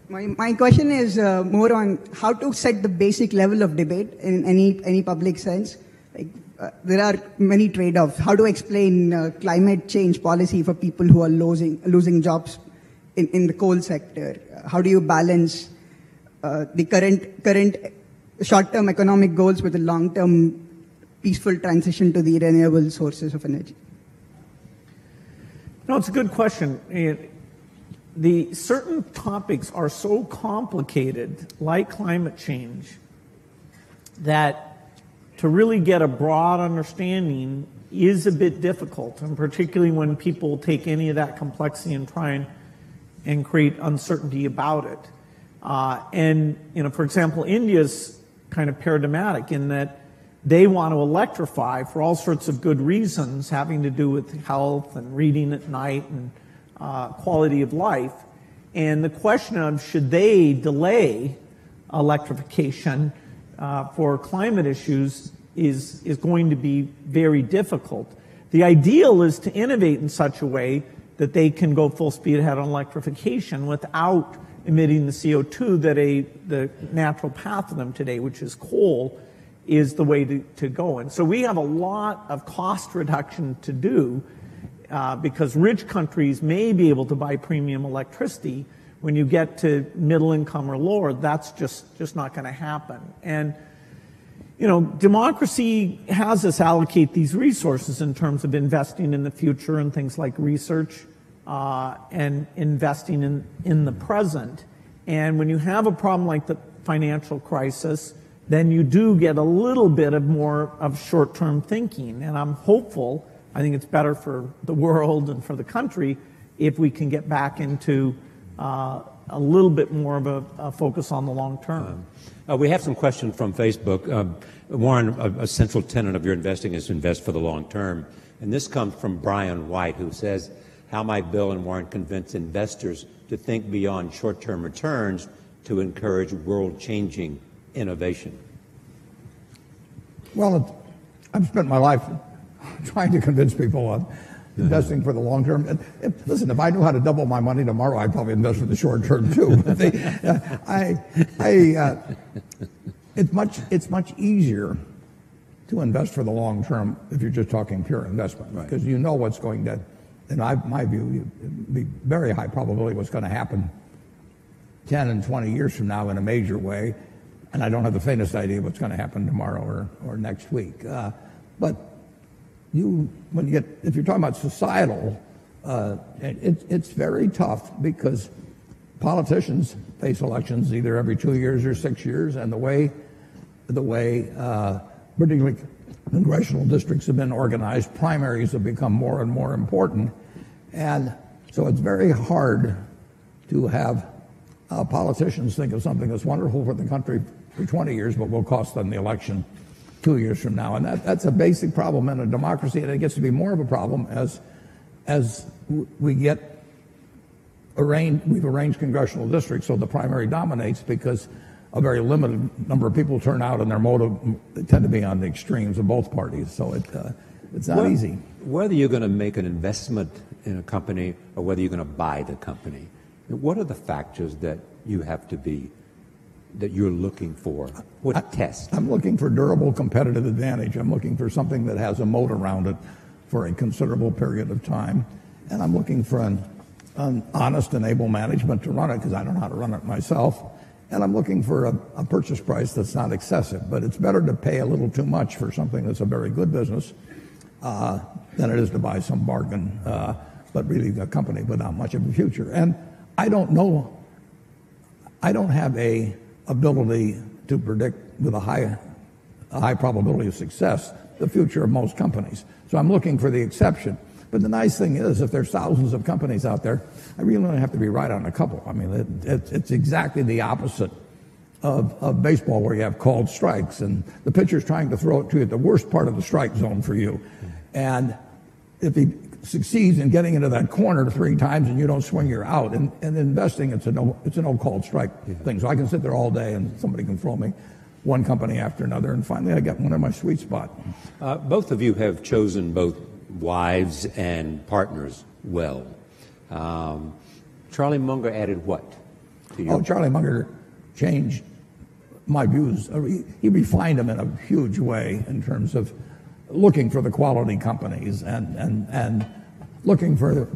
My question is more on how to set the basic level of debate in any public sense. There are many trade-offs. How to explain climate change policy for people who are losing jobs in the coal sector? How do you balance the current short-term economic goals with the long-term peaceful transition to the renewable sources of energy? No, it's a good question. The certain topics are so complicated, like climate change, that to really get a broad understanding is a bit difficult, and particularly when people take any of that complexity and try and create uncertainty about it. For example, India's kind of paradigmatic in that they want to electrify for all sorts of good reasons having to do with health and reading at night and quality of life. And the question of should they delay electrification for climate issues is going to be very difficult. The ideal is to innovate in such a way that they can go full speed ahead on electrification without emitting the CO2 that the natural path of them today, which is coal, is the way to go. And so we have a lot of cost reduction to do because rich countries may be able to buy premium electricity. When you get to middle income or lower, that's just not going to happen. And democracy has us allocate these resources in terms of investing in the future and things like research and investing in the present. And when you have a problem like the financial crisis, then you do get a little bit of more of short-term thinking. And I'm hopeful, I think it's better for the world and for the country if we can get back into a little bit more of a focus on the long term. We have some questions from Facebook. Warren, a central tenet of your investing is to invest for the long term. And this comes from Brian White, who says, how might Bill and Warren convince investors to think beyond short-term returns to encourage world-changing innovation? Well, I've spent my life trying to convince people of investing for the long term. Listen, if I knew how to double my money tomorrow, I'd probably invest for the short term too. It's much easier to invest for the long term if you're just talking pure investment, because you know what's going to in my view, it'd be very high probability what's going to happen 10 and 20 years from now in a major way, and I don't have the faintest idea what's going to happen tomorrow or next week. But if you're talking about societal, it's very tough because politicians face elections either every 2 years or 6 years, and the way particularly congressional districts have been organized, primaries have become more and more important, and so it's very hard to have politicians think of something that's wonderful for the country for 20 years but will cost them the election 2 years from now. And that's a basic problem in a democracy, and it gets to be more of a problem as we've arranged congressional districts so the primary dominates because a very limited number of people turn out, and their motive tend to be on the extremes of both parties. So it's not easy. Whether you're going to make an investment in a company or whether you're going to buy the company, what are the factors that you're looking for? What test? I'm looking for durable competitive advantage. I'm looking for something that has a moat around it for a considerable period of time. And I'm looking for an honest and able management to run it because I don't know how to run it myself. And I'm looking for a purchase price that's not excessive. But it's better to pay a little too much for something that's a very good business than it is to buy some bargain, but really a company without much of a future. And I don't know. I don't have a ability to predict with a high probability of success the future of most companies. So I'm looking for the exception. But the nice thing is, if there's thousands of companies out there, I really only have to be right on a couple. I mean, it's exactly the opposite of baseball, where you have called strikes, and the pitcher's trying to throw it to you at the worst part of the strike zone for you. And if he succeeds in getting into that corner 3 times and you don't swing, you're out. And investing, it's a no called strike thing. So I can sit there all day and somebody can throw me one company after another, and finally I get one in my sweet spot. Both of you have chosen both wives and partners well. Charlie Munger added what to you? Charlie Munger changed my views. He refined them in a huge way in terms of looking for the quality companies and looking for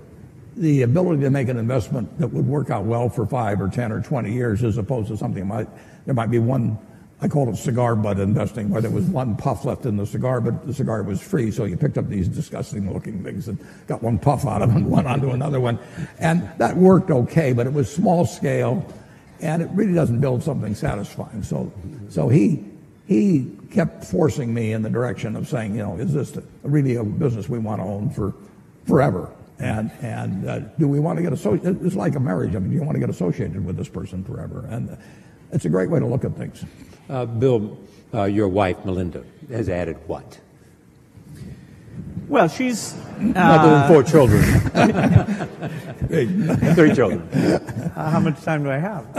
the ability to make an investment that would work out well for 5 or 10 or 20 years, as opposed to something there might be one. I call it cigar butt investing, where there was one puff left in the cigar, but the cigar was free, so you picked up these disgusting-looking things and got one puff out of them and went on to another one. And that worked okay, but it was small scale, and it really doesn't build something satisfying. So he kept forcing me in the direction of saying, is this really a business we want to own for forever? And do we want to get associated? It's like a marriage. I mean, do you want to get associated with this person forever? And it's a great way to look at things. Bill, your wife, Melinda, has added what? Well, she's... Other than 4 children. 3 children. How much time do I have?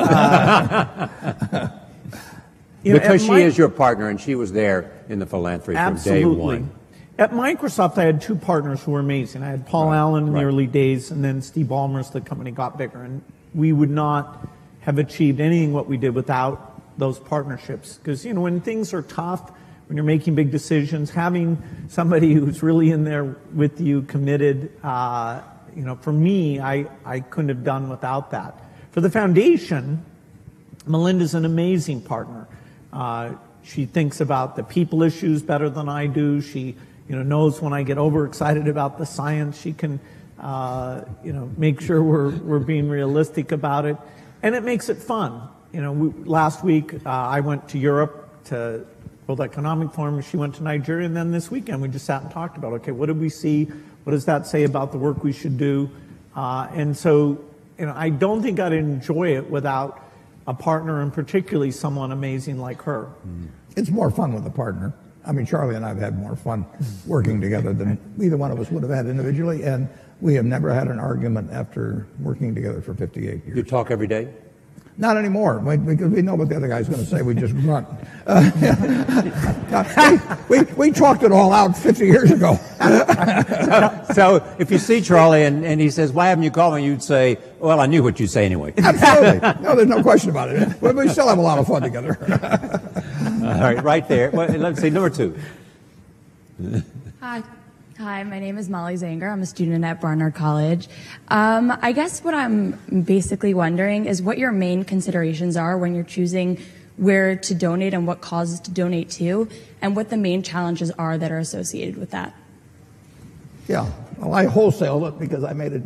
Because she is your partner, and she was there in the philanthropy from day one. At Microsoft, I had 2 partners who were amazing. I had Paul Allen in the early days, and then Steve Ballmer as the company got bigger. And we would not have achieved anything what we did without those partnerships. Because, when things are tough, when you're making big decisions, having somebody who's really in there with you, committed, for me, I couldn't have done without that. For the foundation, Melinda's an amazing partner. She thinks about the people issues better than I do. She, knows when I get overexcited about the science. She can, make sure we're being realistic about it. And it makes it fun. Last week I went to Europe to World Economic Forum. She went to Nigeria, and then this weekend we just sat and talked about, okay, what did we see? What does that say about the work we should do? And so, I don't think I'd enjoy it without a partner, and particularly someone amazing like her. It's more fun with a partner. I mean, Charlie and I have had more fun working together than either one of us would have had individually, and we have never had an argument after working together for 58 years. You talk every day? Not anymore, because we know what the other guy's going to say. We just grunt. We talked it all out 50 years ago. So if you see Charlie and he says, "Why haven't you called me?" you'd say, "Well, I knew what you'd say anyway." Absolutely. No, there's no question about it. But we still have a lot of fun together. All right, right there. Well, let's see, number 2. Hi. Hi, my name is Molly Zanger. I'm a student at Barnard College. I guess what I'm basically wondering is what your main considerations are when you're choosing where to donate and what causes to donate to, and what the main challenges are that are associated with that. Yeah, well, I wholesaled it because I made a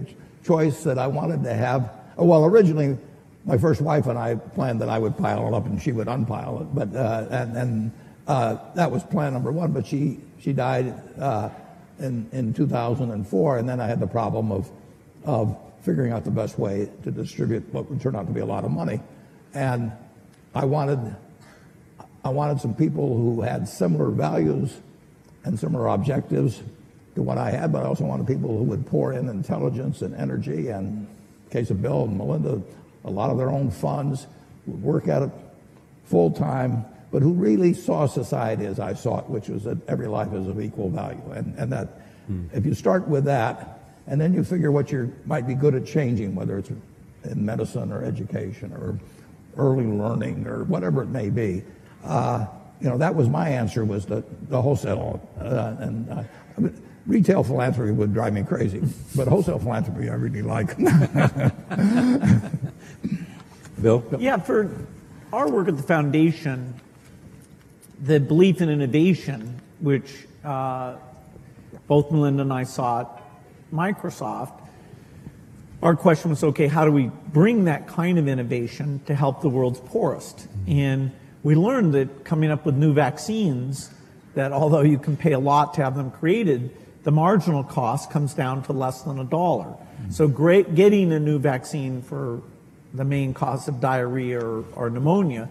choice that I wanted to have. Well, originally, my first wife and I planned that I would pile it up and she would unpile it, but that was plan number one. But she died in 2004, and then I had the problem of figuring out the best way to distribute what would turn out to be a lot of money, and I wanted some people who had similar values and similar objectives to what I had, but I also wanted people who would pour in intelligence and energy, and in the case of Bill and Melinda, a lot of their own funds, would work at it full time, but who really saw society as I saw it, which was that every life is of equal value. And that if you start with that, and then you figure what you might be good at changing, whether it's in medicine or education or early learning or whatever it may be, that was my answer, was the wholesale. Retail philanthropy would drive me crazy, but wholesale philanthropy I really like. Bill? Yeah, for our work at the foundation, the belief in innovation, which both Melinda and I saw at Microsoft, our question was, okay, how do we bring that kind of innovation to help the world's poorest? And we learned that coming up with new vaccines, that although you can pay a lot to have them created, the marginal cost comes down to less than $1. So getting a new vaccine for the main cause of diarrhea or pneumonia,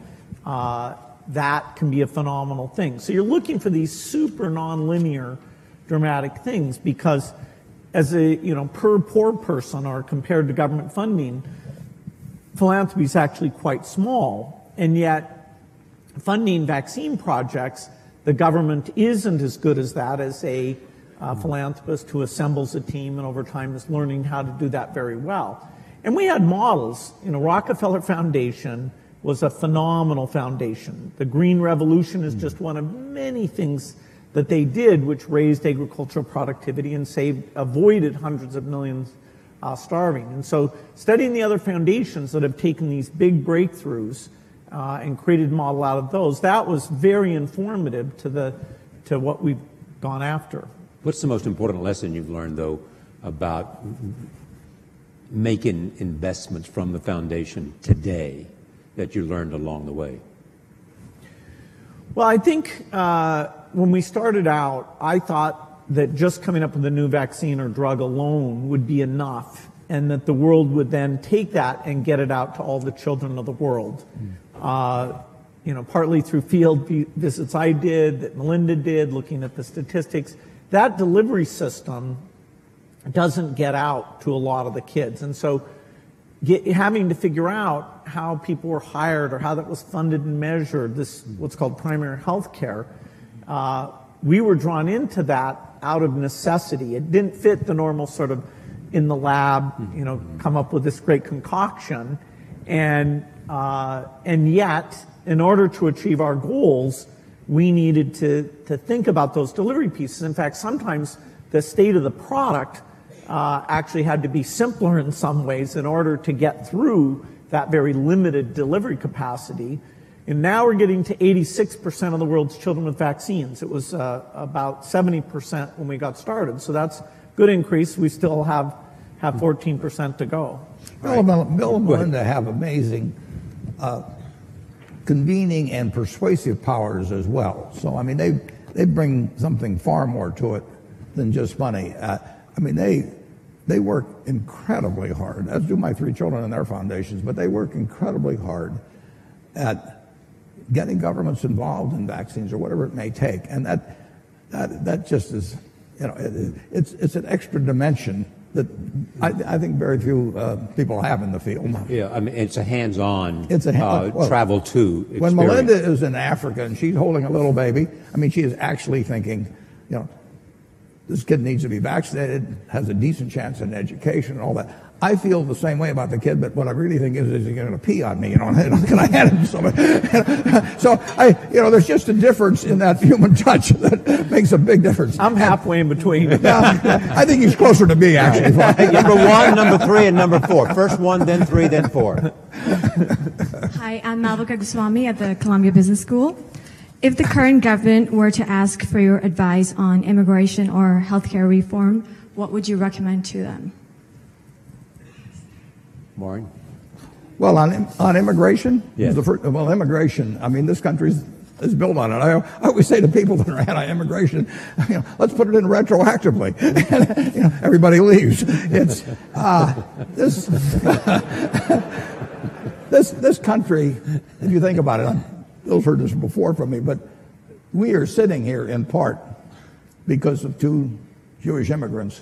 that can be a phenomenal thing. So you're looking for these super nonlinear dramatic things, because as a per poor person or compared to government funding, philanthropy is actually quite small, and yet funding vaccine projects, the government isn't as good as that as a philanthropist who assembles a team and over time is learning how to do that very well. And we had models. Rockefeller Foundation was a phenomenal foundation. The Green Revolution is just one of many things that they did which raised agricultural productivity and avoided hundreds of millions starving. And so studying the other foundations that have taken these big breakthroughs and created a model out of those, that was very informative to what we've gone after. What's the most important lesson you've learned, though, about making investments from the foundation today that you learned along the way? Well, I think when we started out, I thought that just coming up with a new vaccine or drug alone would be enough, and that the world would then take that and get it out to all the children of the world. Partly through field visits I did, that Melinda did, looking at the statistics. That delivery system doesn't get out to a lot of the kids. And so having to figure out how people were hired or how that was funded and measured, this what's called primary health care, we were drawn into that out of necessity. It didn't fit the normal sort of in the lab, come up with this great concoction. And yet, in order to achieve our goals, we needed to think about those delivery pieces. In fact, sometimes the state of the product actually had to be simpler in some ways in order to get through that very limited delivery capacity. And now we're getting to 86% of the world's children with vaccines. It was about 70% when we got started. So that's a good increase. We still have 14% to go. Bill and Melinda have amazing convening and persuasive powers as well. So, they bring something far more to it than just money. They work incredibly hard, as do my 3 children and their foundations, but they work incredibly hard at getting governments involved in vaccines or whatever it may take. And that just is, it's an extra dimension that I think very few people have in the field. Yeah, it's a hands-on well, travel to experience. When Melinda is in Africa and she's holding a little baby, she is actually thinking, this kid needs to be vaccinated, has a decent chance in education and all that. I feel the same way about the kid, but what I really think is he's going to pee on me, can I hand him something? So there's just a difference in that human touch that makes a big difference. I'm halfway in between. I think he's closer to me, actually. Number 1, number 3, and number 4. First 1, then 3, then 4. Hi, I'm Malvika Goswami at the Columbia Business School. If the current government were to ask for your advice on immigration or healthcare reform, what would you recommend to them? Warren? Well, on immigration? Yes. Immigration, I mean, this country is built on it. I always say to people that are anti-immigration, let's put it in retroactively. Everybody leaves. It's this country, if you think about it, Bill's heard this before from me, but we are sitting here in part because of 2 Jewish immigrants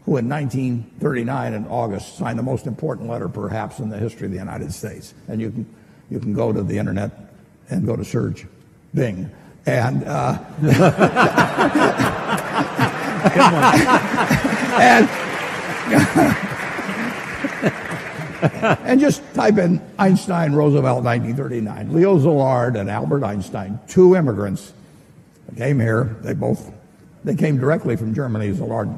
who in 1939 in August signed the most important letter perhaps in the history of the United States. And you can go to the internet and go to search Bing. And and just type in Einstein, Roosevelt, 1939. Leo Szilard and Albert Einstein, 2 immigrants, came here. They came directly from Germany. Szilard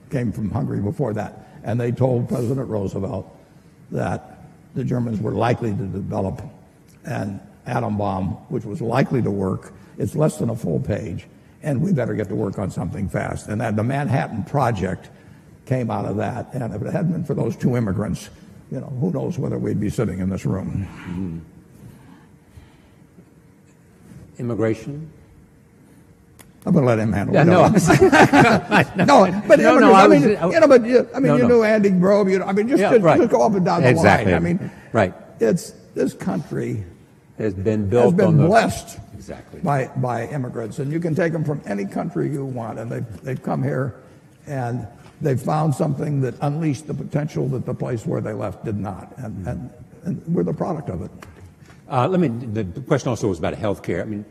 came from Hungary before that. And they told President Roosevelt that the Germans were likely to develop an atom bomb, which was likely to work. It's less than a full page, and we better get to work on something fast. And that the Manhattan Project came out of that. And if it hadn't been for those 2 immigrants, who knows whether we'd be sitting in this room. Mm-hmm. Immigration? I'm going to let him handle it. You knew Andy Grove. Just go up and down the line. I mean, right. This country has been blessed by immigrants, and you can take them from any country you want, and they've come here, and they've found something that unleashed the potential that the place where they left did not, and we're the product of it. The question also was about healthcare. I mean,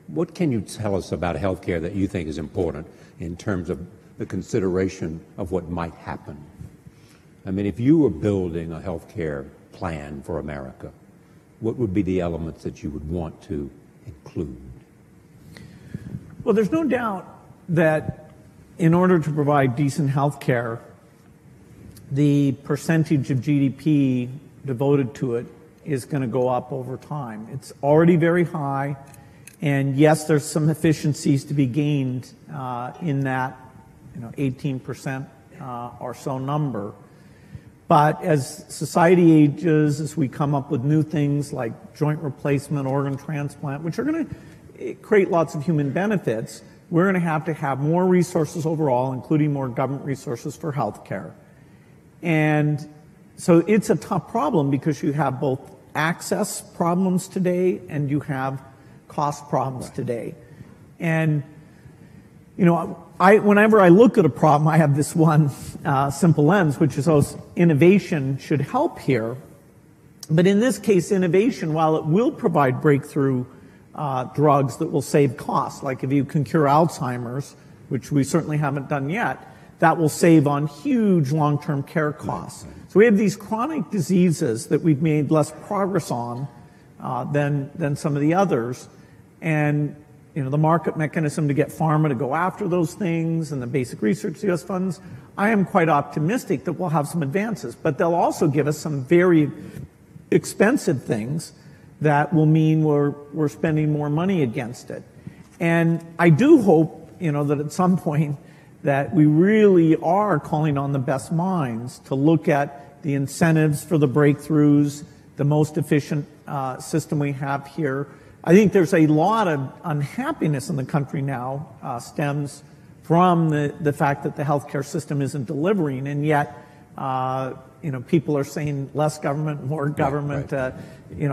what can you tell us about healthcare that you think is important in terms of the consideration of what might happen? I mean, if you were building a healthcare plan for America, what would be the elements that you would want to include? Well, there's no doubt that in order to provide decent health care, the percentage of GDP devoted to it is going to go up over time. It's already very high, and yes, there's some efficiencies to be gained in that 18% or so number. But as society ages, as we come up with new things like joint replacement, organ transplant, which are going to create lots of human benefits, we're going to have more resources overall, including more government resources for health care. And so it's a tough problem because you have both access problems today and you have cost problems today. And, whenever I look at a problem, I have this one simple lens, which is innovation should help here. But in this case, innovation, while it will provide breakthrough drugs that will save costs, like if you can cure Alzheimer's, which we certainly haven't done yet, that will save on huge long-term care costs. So we have these chronic diseases that we've made less progress on than some of the others. And the market mechanism to get pharma to go after those things and the basic research US funds, I am quite optimistic that we'll have some advances. But they'll also give us some very expensive things that will mean we're spending more money against it. And I do hope, that at some point that we really are calling on the best minds to look at the incentives for the breakthroughs, the most efficient system we have here. I think there's a lot of unhappiness in the country now stems from the fact that the healthcare system isn't delivering, and yet people are saying less government, more government. Right.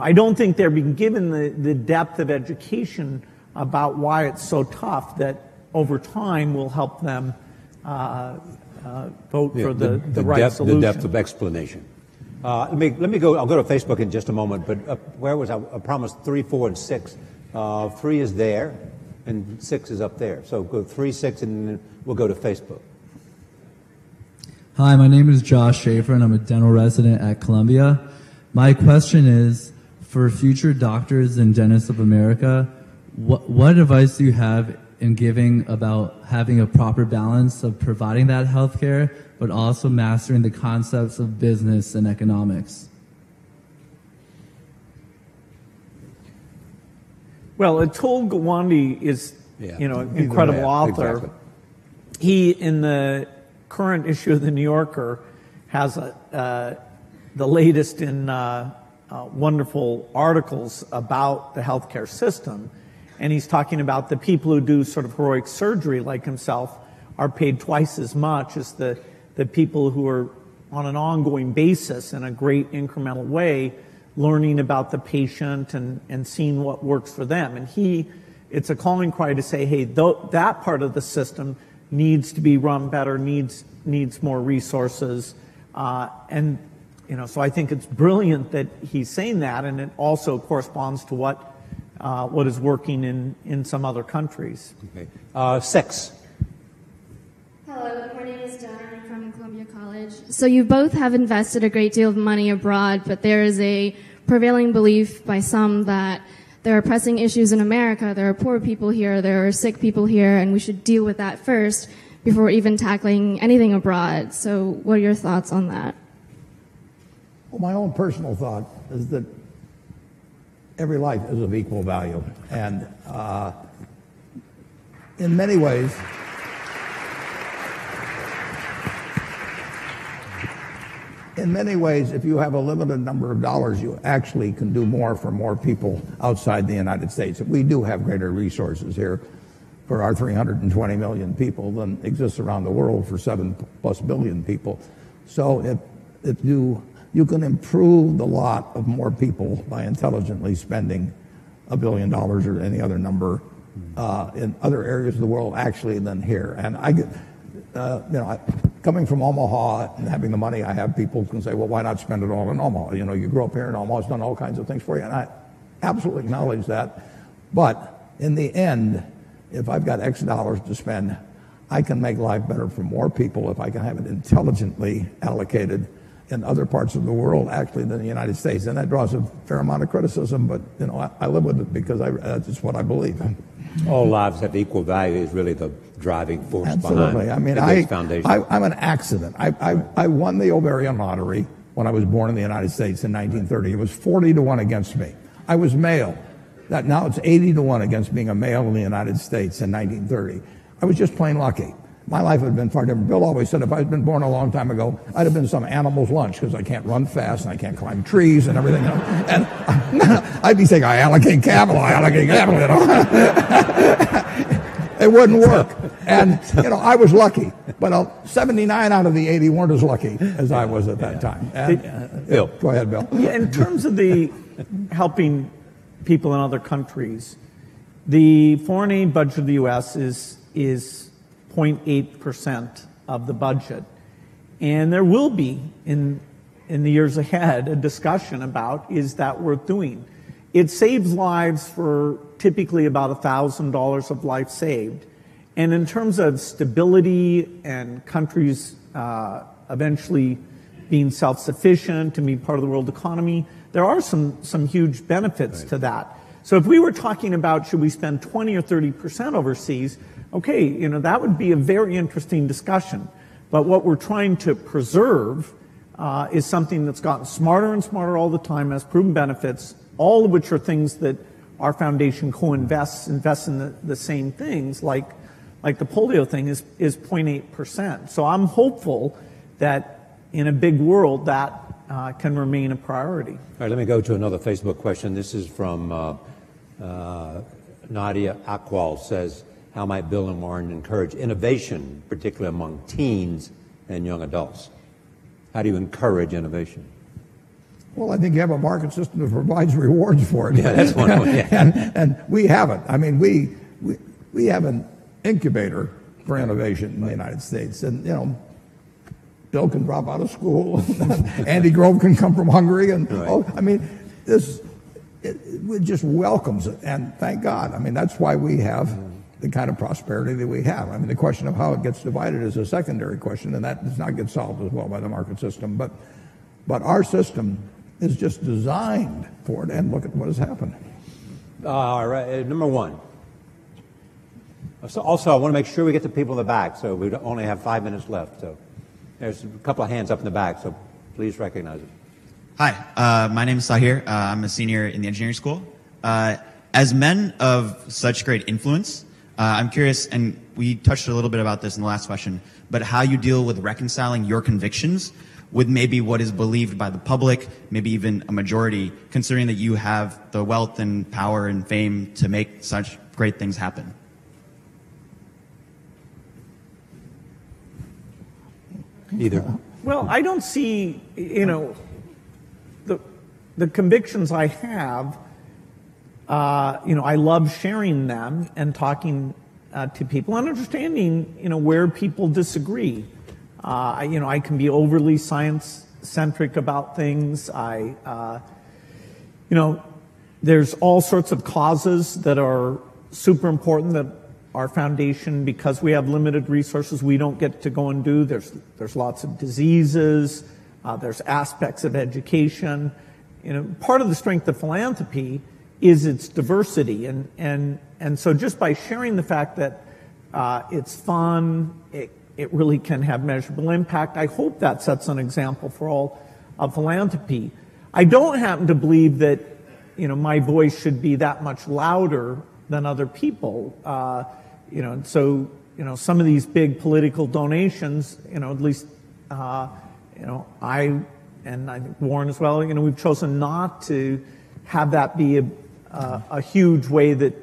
I don't think they're being given the depth of education about why it's so tough that over time will help them vote for the right solution. The depth of explanation. Let me go. I'll go to Facebook in just a moment. But where was I? I promised 3, 4, and 6. 3 is there. and 6 is up there. So go 3, 6, and then we'll go to Facebook. Hi, my name is Josh Schaefer, and I'm a dental resident at Columbia. My question is, for future doctors and dentists of America, what advice do you have in giving about having a proper balance of providing that health care, but also mastering the concepts of business and economics? Well, Atul Gawande is, an incredible author. Exactly. He, in the current issue of the New Yorker, has the latest in wonderful articles about the healthcare system. And he's talking about the people who do sort of heroic surgery like himself are paid twice as much as the people who are on an ongoing basis in a great incremental way learning about the patient and seeing what works for them. And it's a calling cry to say, hey, that part of the system needs to be run better, needs more resources. So I think it's brilliant that he's saying that, and it also corresponds to what is working in some other countries. Okay. 6. Hello, my name is Donna. I'm from Columbia College. So you both have invested a great deal of money abroad, but there is a prevailing belief by some that there are pressing issues in America. There are poor people here, there are sick people here, and we should deal with that first before even tackling anything abroad. So what are your thoughts on that? Well, my own personal thought is that every life is of equal value. And in many ways, if you have a limited number of dollars, you actually can do more for more people outside the United States. We do have greater resources here for our 320 million people than exists around the world for 7+ billion people. So if you can improve the lot of more people by intelligently spending $1 billion or any other number in other areas of the world actually than here. And coming from Omaha and having the money I have, people can say, well, why not spend it all in Omaha? You grew up here in Omaha, it's done all kinds of things for you. And I absolutely acknowledge that. But in the end, if I've got X dollars to spend, I can make life better for more people if I can have it intelligently allocated in other parts of the world, actually, than the United States. And that draws a fair amount of criticism, but I live with it because that's just what I believe. All lives have equal value is really the driving force Absolutely. behind the Gates Foundation. I'm an accident. I won the ovarian lottery when I was born in the United States in 1930. It was 40-1 against me. I was male. Now it's 80-1 against being a male in the United States in 1930. I was just plain lucky. My life had been far different. Bill always said if I'd been born a long time ago, I'd have been some animal's lunch because I can't run fast and I can't climb trees and everything. And I'd be saying, I allocate capital. It wouldn't work. And, I was lucky. But 79 out of the 80 weren't as lucky as I was at that time. And, Bill. Go ahead, Bill. Yeah, in terms of the helping people in other countries, the foreign aid budget of the U.S. is 0.8% of the budget. And there will be, in the years ahead, a discussion about, is that worth doing? It saves lives for typically about $1,000 of life saved. And in terms of stability and countries eventually being self-sufficient and being part of the world economy, there are some huge benefits to that. So if we were talking about should we spend 20 or 30% overseas, okay, that would be a very interesting discussion. But what we're trying to preserve is something that's gotten smarter and smarter all the time, has proven benefits, all of which are things that our foundation co-invests in the same things, like the polio thing is 0.8%. So I'm hopeful that in a big world that can remain a priority. All right, let me go to another Facebook question. This is from Nadia Akwal, says, how might Bill and Warren encourage innovation, particularly among teens and young adults? How do you encourage innovation? Well, I think you have a market system that provides rewards for it. Yeah, that's one way. Yeah. and we haven't. I mean, we have an incubator for innovation in the United States. And, Bill can drop out of school. Andy Grove can come from Hungary. And, it just welcomes it. And thank God. I mean, that's why we have the kind of prosperity that we have. I mean, the question of how it gets divided is a secondary question, and that does not get solved as well by the market system. But our system is just designed for it, and look at what has happened. All right, number one. So also, I want to make sure we get the people in the back, so we only have 5 minutes left. So there's a couple of hands up in the back, so please recognize it. Hi, my name is Sahir. I'm a senior in the engineering school. As men of such great influence, I'm curious, and we touched a little bit about this in the last question, but how you deal with reconciling your convictions with maybe what is believed by the public, maybe even a majority, considering that you have the wealth and power and fame to make such great things happen. Either. Well, I don't see, the convictions I have, I love sharing them and talking to people and understanding, where people disagree. I can be overly science-centric about things. There's all sorts of causes that are super important that our foundation, because we have limited resources, we don't get to go and do. There's lots of diseases. There's aspects of education. Part of the strength of philanthropy is its diversity, and so just by sharing the fact that it's fun, it really can have measurable impact. I hope that sets an example for all of philanthropy. I don't happen to believe that my voice should be that much louder than other people. So some of these big political donations, at least I and I think Warren as well, we've chosen not to have that be a huge way that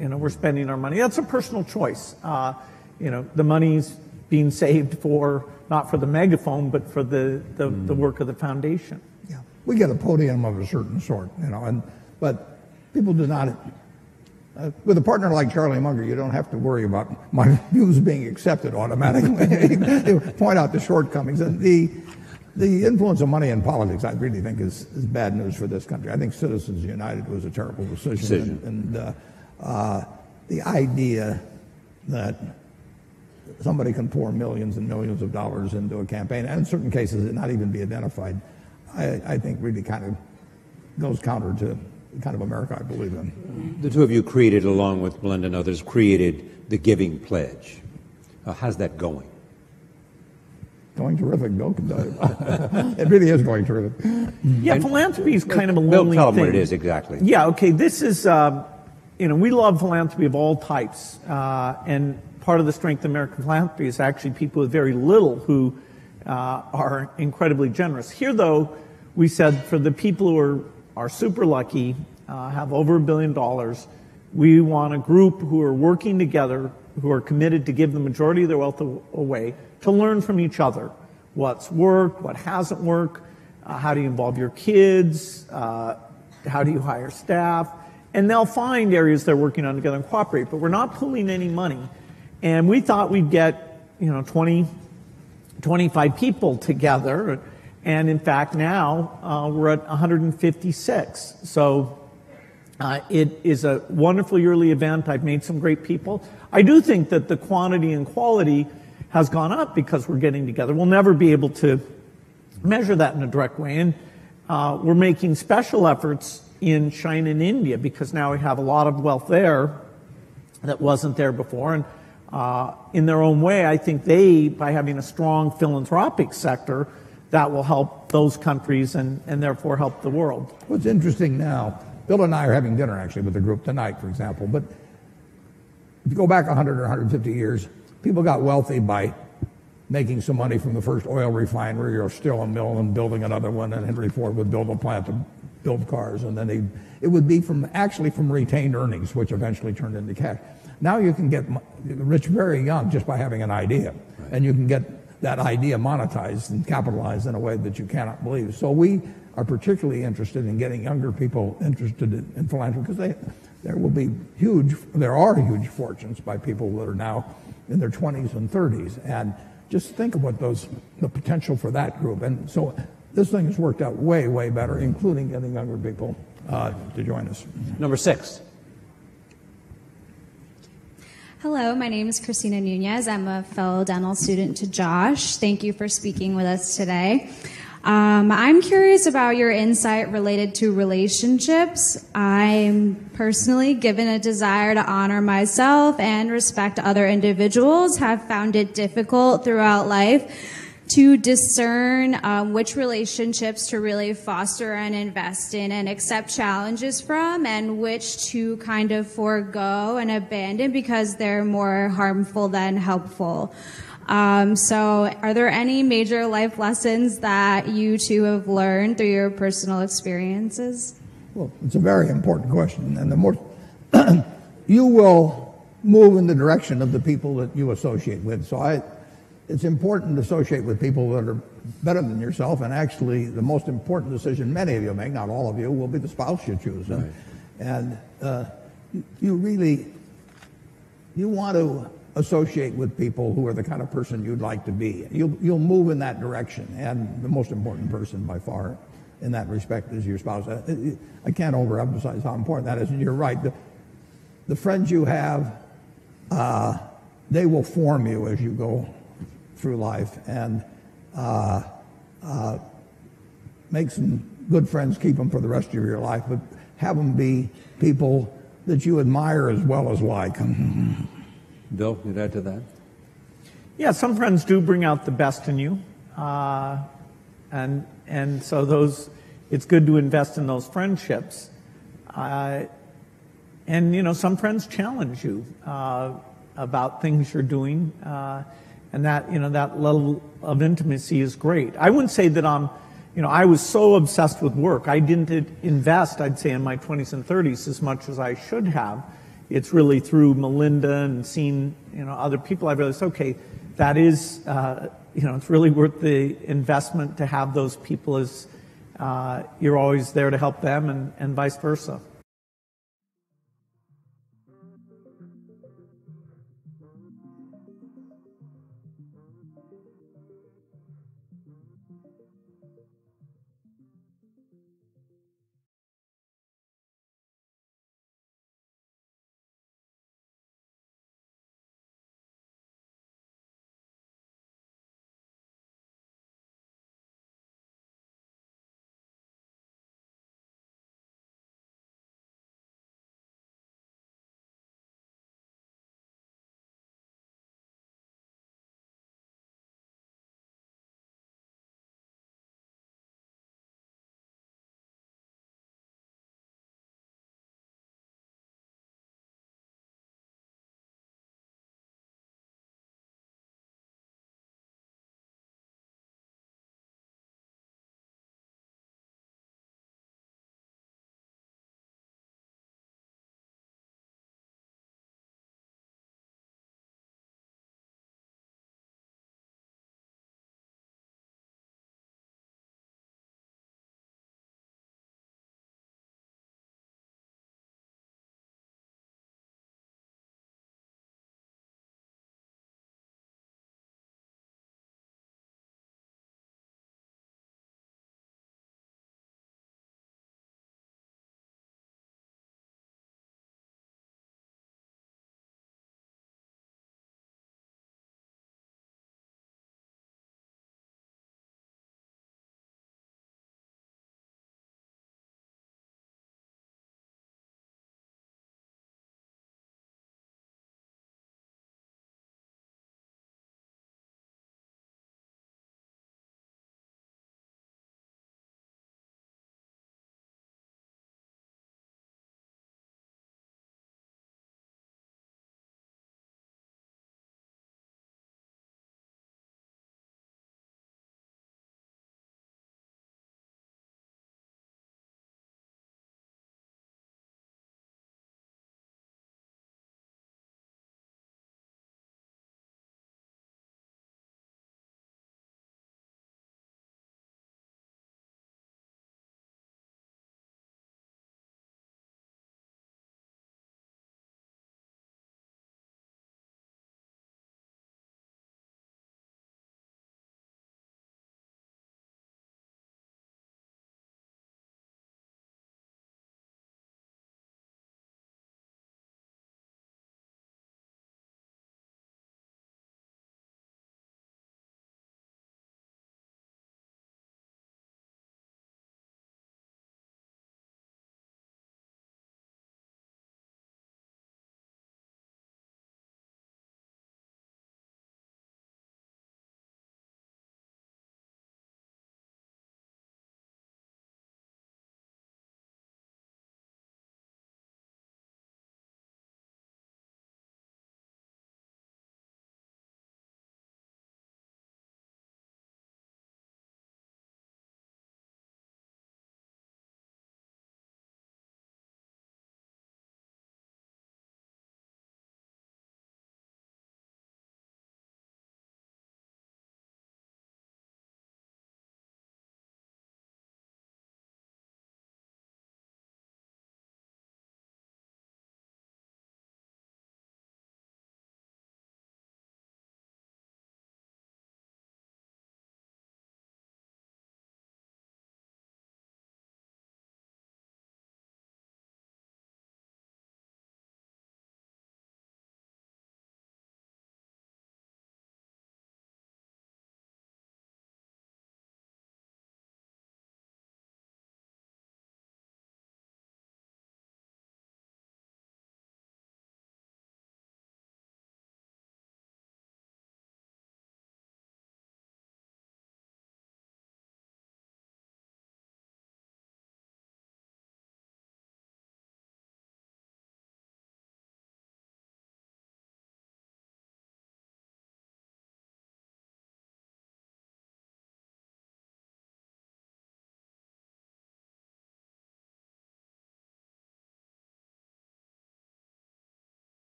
we're spending our money. That's a personal choice. The money's being saved for not for the megaphone, but for the work of the foundation. Yeah, we get a podium of a certain sort, but people do not. With a partner like Charlie Munger, you don't have to worry about my views being accepted automatically. They point out the shortcomings. And the influence of money in politics, I really think, is bad news for this country. I think Citizens United was a terrible decision. And the idea that somebody can pour millions and millions of dollars into a campaign, and in certain cases it not even be identified, I think really kind of goes counter to the kind of America I believe in. The two of you created, along with Belinda and others, created the Giving Pledge. How's that going? Going terrific, Bill. It really is going terrific. Yeah, philanthropy is kind of a lonely Bill, tell them thing. what it is exactly. Yeah, okay, this is, we love philanthropy of all types, and part of the strength of American philanthropy is actually people with very little who are incredibly generous. Here, though, we said for the people who are super lucky, have over $1 billion, we want a group who are working together, who are committed to give the majority of their wealth away, to learn from each other. What's worked, what hasn't worked, how do you involve your kids, how do you hire staff, and they'll find areas they're working on together and cooperate, but we're not pooling any money. And we thought we'd get, 20, 25 people together. And in fact, now we're at 156. So it is a wonderful yearly event. I've made some great people. I do think that the quantity and quality has gone up because we're getting together. We'll never be able to measure that in a direct way. And we're making special efforts in China and India because now we have a lot of wealth there that wasn't there before. And in their own way, I think by having a strong philanthropic sector, that will help those countries and therefore help the world. What's interesting now, Bill and I are having dinner actually with the group tonight, for example, but if you go back 100 or 150 years, people got wealthy by making some money from the first oil refinery or steel and mill and building another one, and Henry Ford would build a plant to build cars, and then it would be from retained earnings, which eventually turned into cash. Now you can get rich very young just by having an idea, and you can get that idea monetized and capitalized in a way that you cannot believe. So we are particularly interested in getting younger people interested in philanthropy because there are huge fortunes by people that are now in their 20s and 30s, and just think of what the potential for that group. And so this thing has worked out way, way better, including getting younger people to join us. Number 6. Hello, my name is Christina Nunez. I'm a fellow dental student to Josh. Thank you for speaking with us today. I'm curious about your insight related to relationships. I'm personally, given a desire to honor myself and respect other individuals, have found it difficult throughout life to discern which relationships to really foster and invest in and accept challenges from, and which to kind of forego and abandon because they're more harmful than helpful. So are there any major life lessons that you two have learned through your personal experiences? Well, it's a very important question. And the more you will move in the direction of the people that you associate with. So it's important to associate with people that are better than yourself. And actually, the most important decision many of you make, not all of you, will be the spouse you choose. Right. And you want to associate with people who are the kind of person you'd like to be. You'll move in that direction, and the most important person by far in that respect is your spouse. I can't overemphasize how important that is, and you're right. The friends you have, they will form you as you go through life, and make some good friends, keep them for the rest of your life, but have them be people that you admire as well as like. Bill, you'd add to that? Yeah, some friends do bring out the best in you, and so it's good to invest in those friendships. And some friends challenge you about things you're doing, and that level of intimacy is great. I wouldn't say that I was so obsessed with work. I didn't invest, I'd say, in my 20s and 30s as much as I should have. It's really through Melinda and seeing, other people, I realized, okay, that is, it's really worth the investment to have those people as you're always there to help them and vice versa.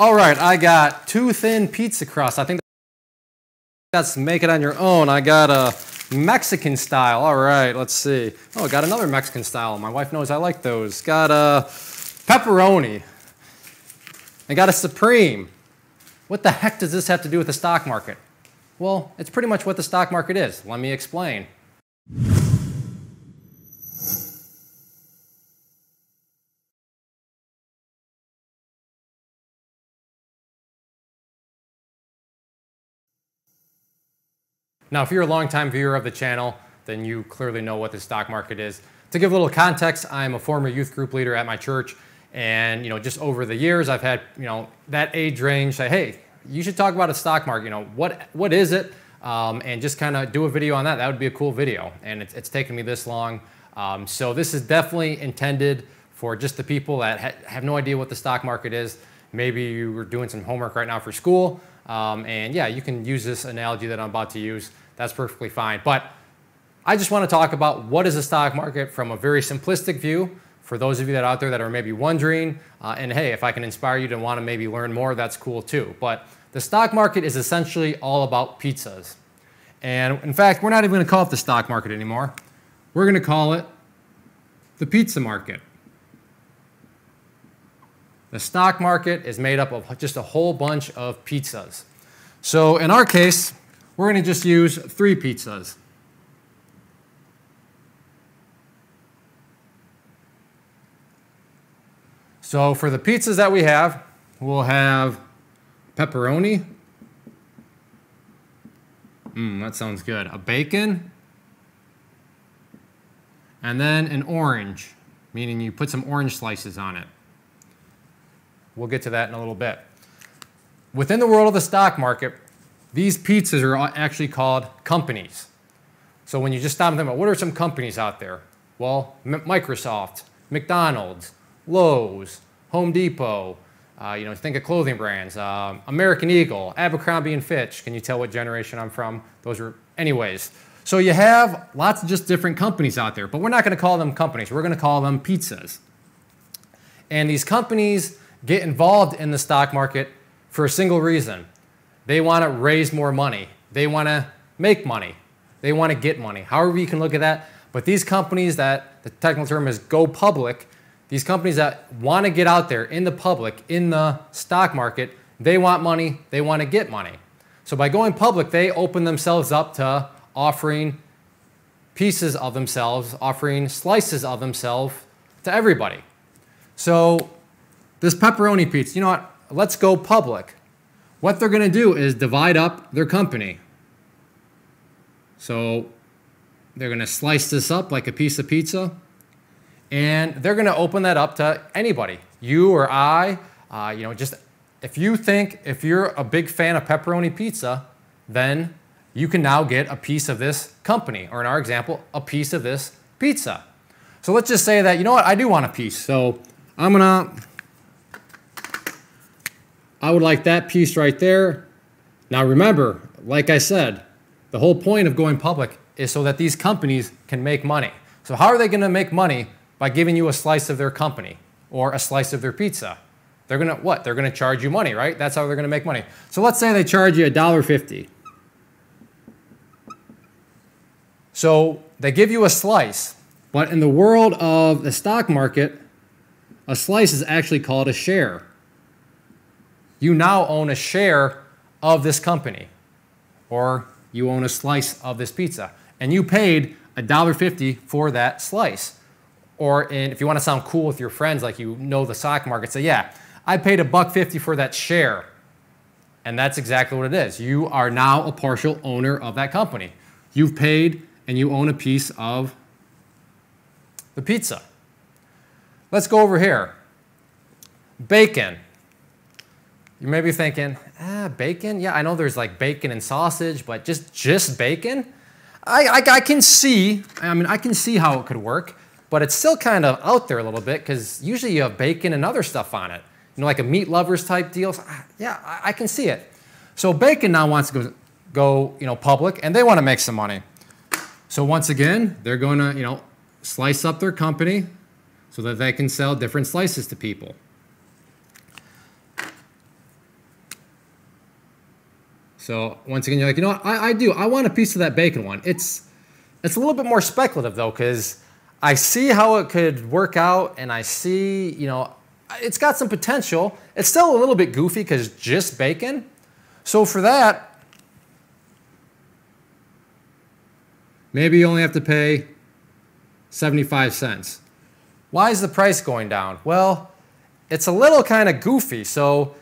All right, I got 2 thin pizza crusts. I think that's make it on your own. I got a Mexican style. All right, let's see. Oh, I got another Mexican style. My wife knows I like those. Got a pepperoni. I got a Supreme. What the heck does this have to do with the stock market? Well, it's pretty much what the stock market is. Let me explain. Now, if you're a longtime viewer of the channel, then you clearly know what the stock market is. To give a little context, I'm a former youth group leader at my church, and just over the years, I've had that age range say, hey, you should talk about a stock market. What is it? And just kind of do a video on that. That would be a cool video, and it's taken me this long. So this is definitely intended for just the people that have no idea what the stock market is. Maybe you were doing some homework right now for school, and yeah, you can use this analogy that I'm about to use. That's perfectly fine. But I just want to talk about what is the stock market from a very simplistic view for those of you that are out there that are maybe wondering. And hey, if I can inspire you to want to maybe learn more, that's cool too. But the stock market is essentially all about pizzas. And in fact, we're not even going to call it the stock market anymore. We're going to call it the pizza market. The stock market is made up of just a whole bunch of pizzas. So in our case, we're going to just use 3 pizzas. So for the pizzas that we have, we'll have pepperoni. That sounds good. A bacon. And then an orange, meaning you put some orange slices on it. We'll get to that in a little bit. Within the world of the stock market, these pizzas are actually called companies. So when you just stop and think about what are some companies out there? Well, Microsoft, McDonald's, Lowe's, Home Depot, think of clothing brands, American Eagle, Abercrombie and Fitch. Can you tell what generation I'm from? Those are, anyways. So you have lots of just different companies out there, but we're not going to call them companies. We're going to call them pizzas. And these companies get involved in the stock market for a single reason. They want to raise more money. They want to make money. They want to get money. However you can look at that. But these companies that the technical term is go public, these companies that want to get out there in the public, in the stock market, they want money. They want to get money. So by going public, they open themselves up to offering pieces of themselves, offering slices of themselves to everybody. So this pepperoni pizza, you know what? Let's go public. What they're going to do is divide up their company. So they're going to slice this up like a piece of pizza, and they're going to open that up to anybody, you or I. Just if you're a big fan of pepperoni pizza, then you can now get a piece of this company, or in our example, a piece of this pizza. So let's just say that, you know what, I do want a piece. So I would like that piece right there. Now remember, like I said, the whole point of going public is so that these companies can make money. So how are they going to make money? By giving you a slice of their company or a slice of their pizza. They're going to what? They're going to charge you money, right? That's how they're going to make money. So let's say they charge you $1.50. So they give you a slice, but in the world of the stock market, a slice is actually called a share. You now own a share of this company, or you own a slice of this pizza, and you paid $1.50 for that slice. Or if you want to sound cool with your friends, like you know the stock market, say, yeah, I paid $1.50 for that share. And that's exactly what it is. You are now a partial owner of that company. You've paid and you own a piece of the pizza. Let's go over here. Bacon. You may be thinking, bacon? Yeah, I know there's like bacon and sausage, but just bacon? I can see how it could work, but it's still kind of out there a little bit because usually you have bacon and other stuff on it. Like a meat lovers type deal. So, yeah, I can see it. So bacon now wants to go public, and they want to make some money. So once again, they're going to slice up their company so that they can sell different slices to people. So once again, you're like, you know what, I do. I want a piece of that bacon one. It's a little bit more speculative though, because I see how it could work out, and I see, you know, it's got some potential. It's still a little bit goofy because just bacon. So for that, maybe you only have to pay 75 cents. Why is the price going down? Well, it's a little kind of goofy. So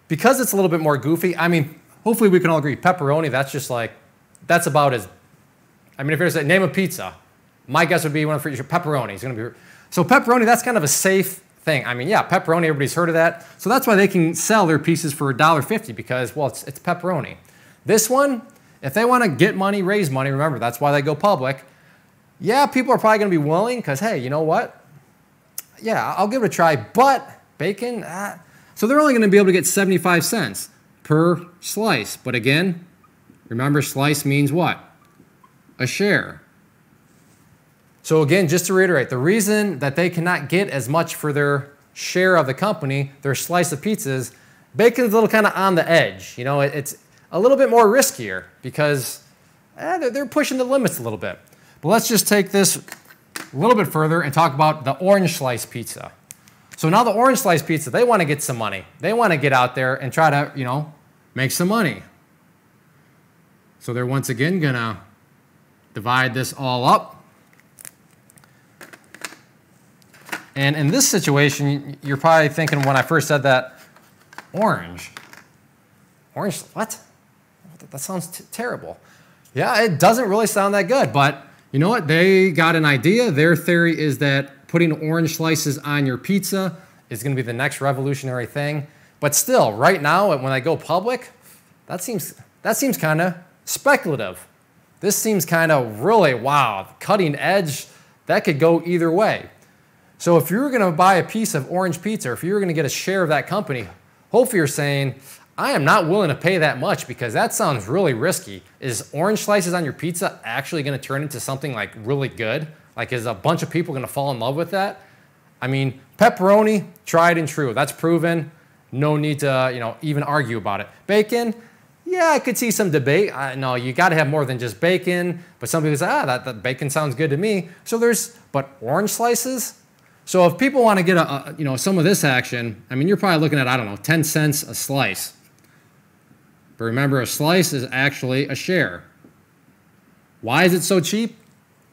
because it's a little bit more goofy, I mean, hopefully we can all agree, pepperoni, that's just like, that's about as, I mean, if you're going to say, name a pizza, my guess would be one for pepperoni. It's going to be, so pepperoni, that's kind of a safe thing. I mean, yeah, pepperoni, everybody's heard of that. So that's why they can sell their pieces for $1.50 because, well, it's pepperoni. This one, if they want to get money, raise money, remember, that's why they go public. Yeah, people are probably going to be willing because, hey, you know what? Yeah, I'll give it a try, but bacon, so they're only going to be able to get 75 cents per slice. But again, remember, slice means what? A share. So again, just to reiterate, the reason that they cannot get as much for their share of the company, their slice of pizzas, bacon's a little kind of on the edge. You know, it's a little bit more riskier because they're pushing the limits a little bit. But let's just take this a little bit further and talk about the orange slice pizza. So now the orange slice pizza, they want to get some money. They want to get out there and try to, you know, make some money. So they're once again going to divide this all up. And in this situation, you're probably thinking when I first said that, orange, what? That sounds terrible. Yeah, it doesn't really sound that good, but you know what? They got an idea. Their theory is that putting orange slices on your pizza is going to be the next revolutionary thing. But still, right now, when I go public, that seems kind of speculative. This seems kind of really, wow, cutting edge. That could go either way. So if you were going to buy a piece of orange pizza, or if you were going to get a share of that company, hopefully you're saying, I am not willing to pay that much because that sounds really risky. Is orange slices on your pizza actually going to turn into something like really good? Like, is a bunch of people going to fall in love with that? I mean, pepperoni, tried and true. That's proven. No need to, you know, even argue about it. Bacon, yeah, I could see some debate. No, you got to have more than just bacon. But some people say, that bacon sounds good to me. So but orange slices? So if people want to get you know, some of this action, I mean, you're probably looking at, I don't know, 10 cents a slice. But remember, a slice is actually a share. Why is it so cheap?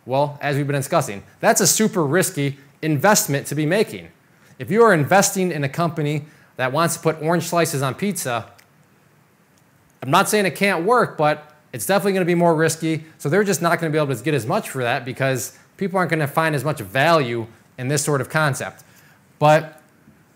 Well, as we've been discussing, that's a super risky investment to be making. If you are investing in a company that wants to put orange slices on pizza, I'm not saying it can't work, but it's definitely going to be more risky. So they're just not going to be able to get as much for that because people aren't going to find as much value in this sort of concept. But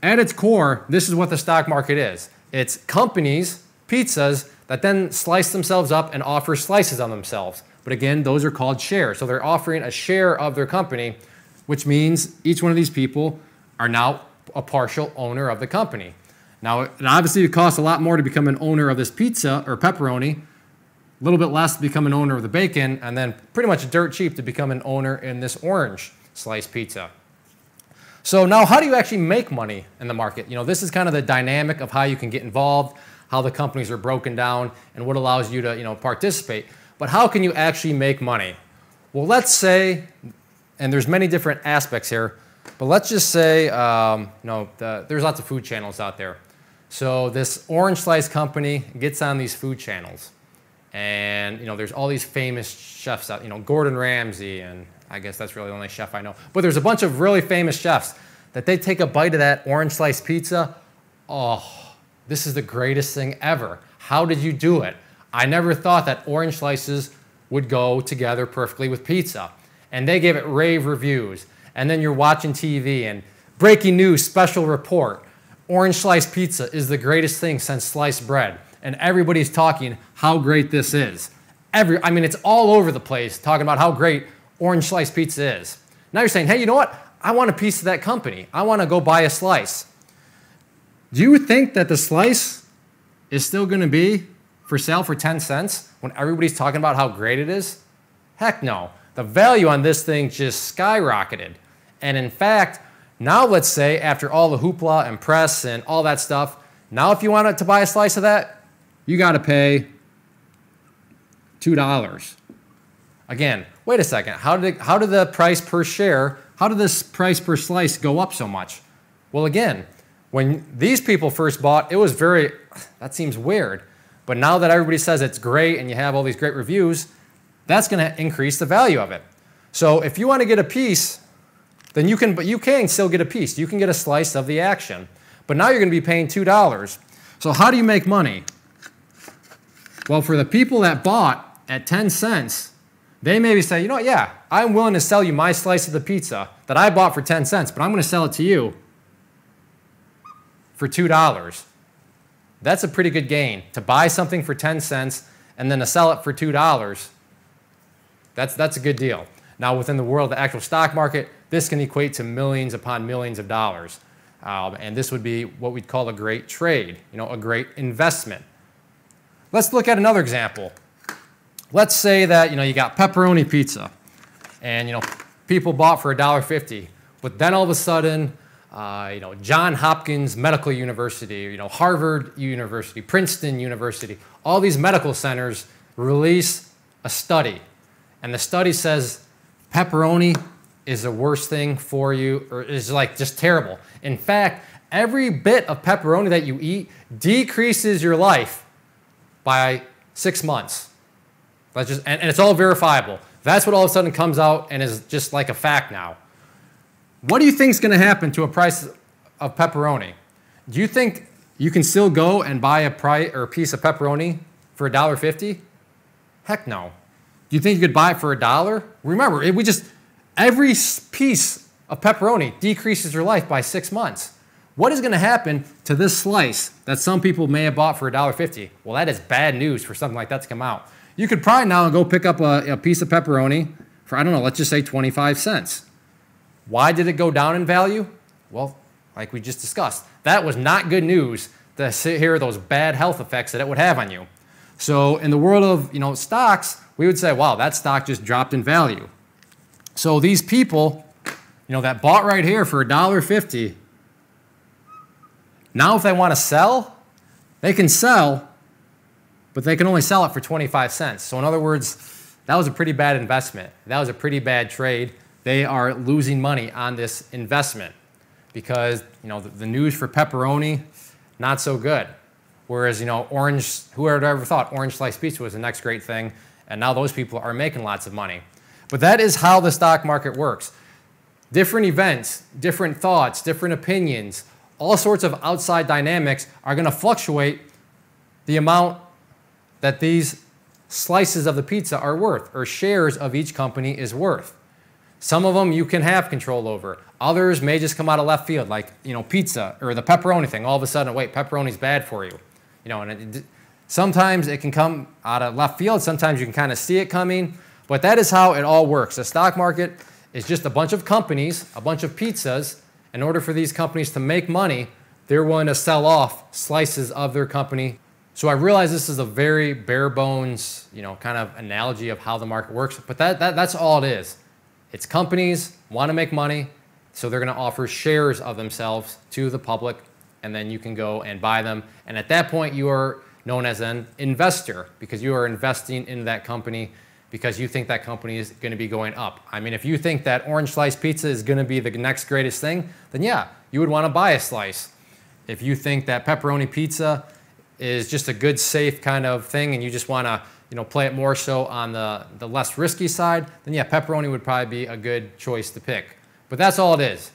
at its core, this is what the stock market is. It's companies, pizzas, that then slice themselves up and offer slices on themselves. But again, those are called shares. So they're offering a share of their company, which means each one of these people are now a partial owner of the company. Now, it obviously costs a lot more to become an owner of this pizza or pepperoni, a little bit less to become an owner of the bacon, and then pretty much dirt cheap to become an owner in this orange slice pizza. So now, how do you actually make money in the market? You know, this is kind of the dynamic of how you can get involved, how the companies are broken down, and what allows you to, you know, participate. But how can you actually make money? Well, let's say, and there's many different aspects here, but let's just say, there's lots of food channels out there. So this orange slice company gets on these food channels, and you know, there's all these famous chefs out, you know, Gordon Ramsay, and I guess that's really the only chef I know. But there's a bunch of really famous chefs that they take a bite of that orange slice pizza. Oh, this is the greatest thing ever. How did you do it? I never thought that orange slices would go together perfectly with pizza. And they gave it rave reviews. And then you're watching TV and breaking news, special report. Orange slice pizza is the greatest thing since sliced bread. And everybody's talking how great this is. I mean, it's all over the place talking about how great orange slice pizza is. Now you're saying, hey, you know what? I want a piece of that company. I want to go buy a slice. Do you think that the slice is still going to be for sale for 10 cents when everybody's talking about how great it is? Heck no. The value on this thing just skyrocketed. And in fact, now let's say after all the hoopla and press and all that stuff, now if you wanted to buy a slice of that, you got to pay $2. Again, wait a second. How did the price per share, how did this price per slice go up so much? Well, again, when these people first bought, it was that seems weird. But now that everybody says it's great and you have all these great reviews, that's going to increase the value of it. So if you want to get a piece, then you can still get a piece. You can get a slice of the action. But now you're going to be paying $2. So how do you make money? Well, for the people that bought at 10 cents, they maybe say, you know what, yeah, I'm willing to sell you my slice of the pizza that I bought for 10 cents, but I'm going to sell it to you for $2. That's a pretty good gain. To buy something for 10 cents and then to sell it for $2, that's a good deal. Now, within the world of the actual stock market, this can equate to millions upon millions of dollars. And this would be what we'd call a great trade, a great investment. Let's look at another example. Let's say that you got pepperoni pizza, and people bought for $1.50, but then all of a sudden, Johns Hopkins Medical University, Harvard University, Princeton University, all these medical centers release a study, and the study says pepperoni is the worst thing for you, or is just terrible. In fact, every bit of pepperoni that you eat decreases your life by 6 months. And it's all verifiable. That's what all of a sudden comes out and is just like a fact now. What do you think is going to happen to a price of pepperoni? Do you think you can still go and buy a piece of pepperoni for $1.50? Heck no. Do you think you could buy it for $1? Remember, every piece of pepperoni decreases your life by 6 months. What is going to happen to this slice that some people may have bought for $1.50? Well, that is bad news for something like that to come out. You could probably now go pick up a piece of pepperoni for, I don't know, let's just say 25 cents. Why did it go down in value? Well, like we just discussed, that was not good news to hear those bad health effects that it would have on you. So in the world of stocks, we would say, wow, that stock just dropped in value. So these people, that bought right here for $1.50, now if they want to sell, they can sell, but they can only sell it for 25 cents. So in other words, that was a pretty bad investment. That was a pretty bad trade. They are losing money on this investment because, the news for pepperoni, not so good. Whereas, orange, who would ever thought orange sliced pizza was the next great thing, and now those people are making lots of money. But that is how the stock market works. Different events, different thoughts, different opinions, all sorts of outside dynamics are going to fluctuate the amount that these slices of the pizza are worth, or shares of each company is worth. Some of them you can have control over. Others may just come out of left field, like pizza or the pepperoni thing. All of a sudden, wait, pepperoni's bad for you. Sometimes it can come out of left field. Sometimes you can kind of see it coming. But that is how it all works. The stock market is just a bunch of companies, a bunch of pizzas. In order for these companies to make money, they're willing to sell off slices of their company. So I realize this is a very bare bones, kind of analogy of how the market works, but that's all it is. It's companies want to make money, so they're going to offer shares of themselves to the public, and then you can go and buy them. And at that point, you are known as an investor because you are investing in that company because you think that company is going to be going up. I mean, if you think that orange sliced pizza is going to be the next greatest thing, then yeah, you would want to buy a slice. If you think that pepperoni pizza is just a good, safe kind of thing and you just want to play it more so on the less risky side, then yeah, pepperoni would probably be a good choice to pick. But that's all it is.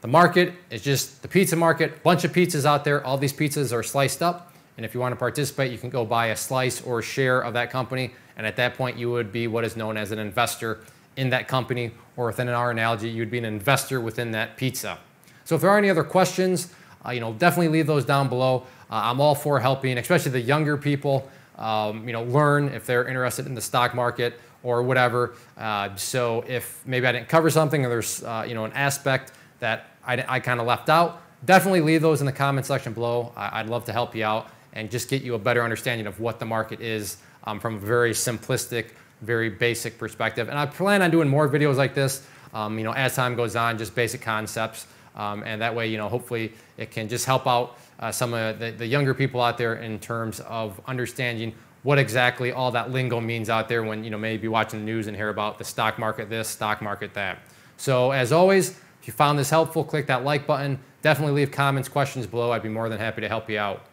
The market is just the pizza market, bunch of pizzas out there. All these pizzas are sliced up. And if you want to participate, you can go buy a slice or a share of that company. And at that point, you would be what is known as an investor in that company, or within our analogy, you'd be an investor within that pizza. So if there are any other questions, definitely leave those down below. I'm all for helping, especially the younger people, learn if they're interested in the stock market or whatever. So if maybe I didn't cover something or there's an aspect that I kind of left out, definitely leave those in the comment section below. I'd love to help you out and just get you a better understanding of what the market is from a very simplistic, very basic perspective. And I plan on doing more videos like this, as time goes on, just basic concepts. And that way, hopefully it can just help out some of the younger people out there in terms of understanding what exactly all that lingo means out there when, maybe watching the news and hear about the stock market this, stock market that. So as always, if you found this helpful, click that like button. Definitely leave comments, questions below. I'd be more than happy to help you out.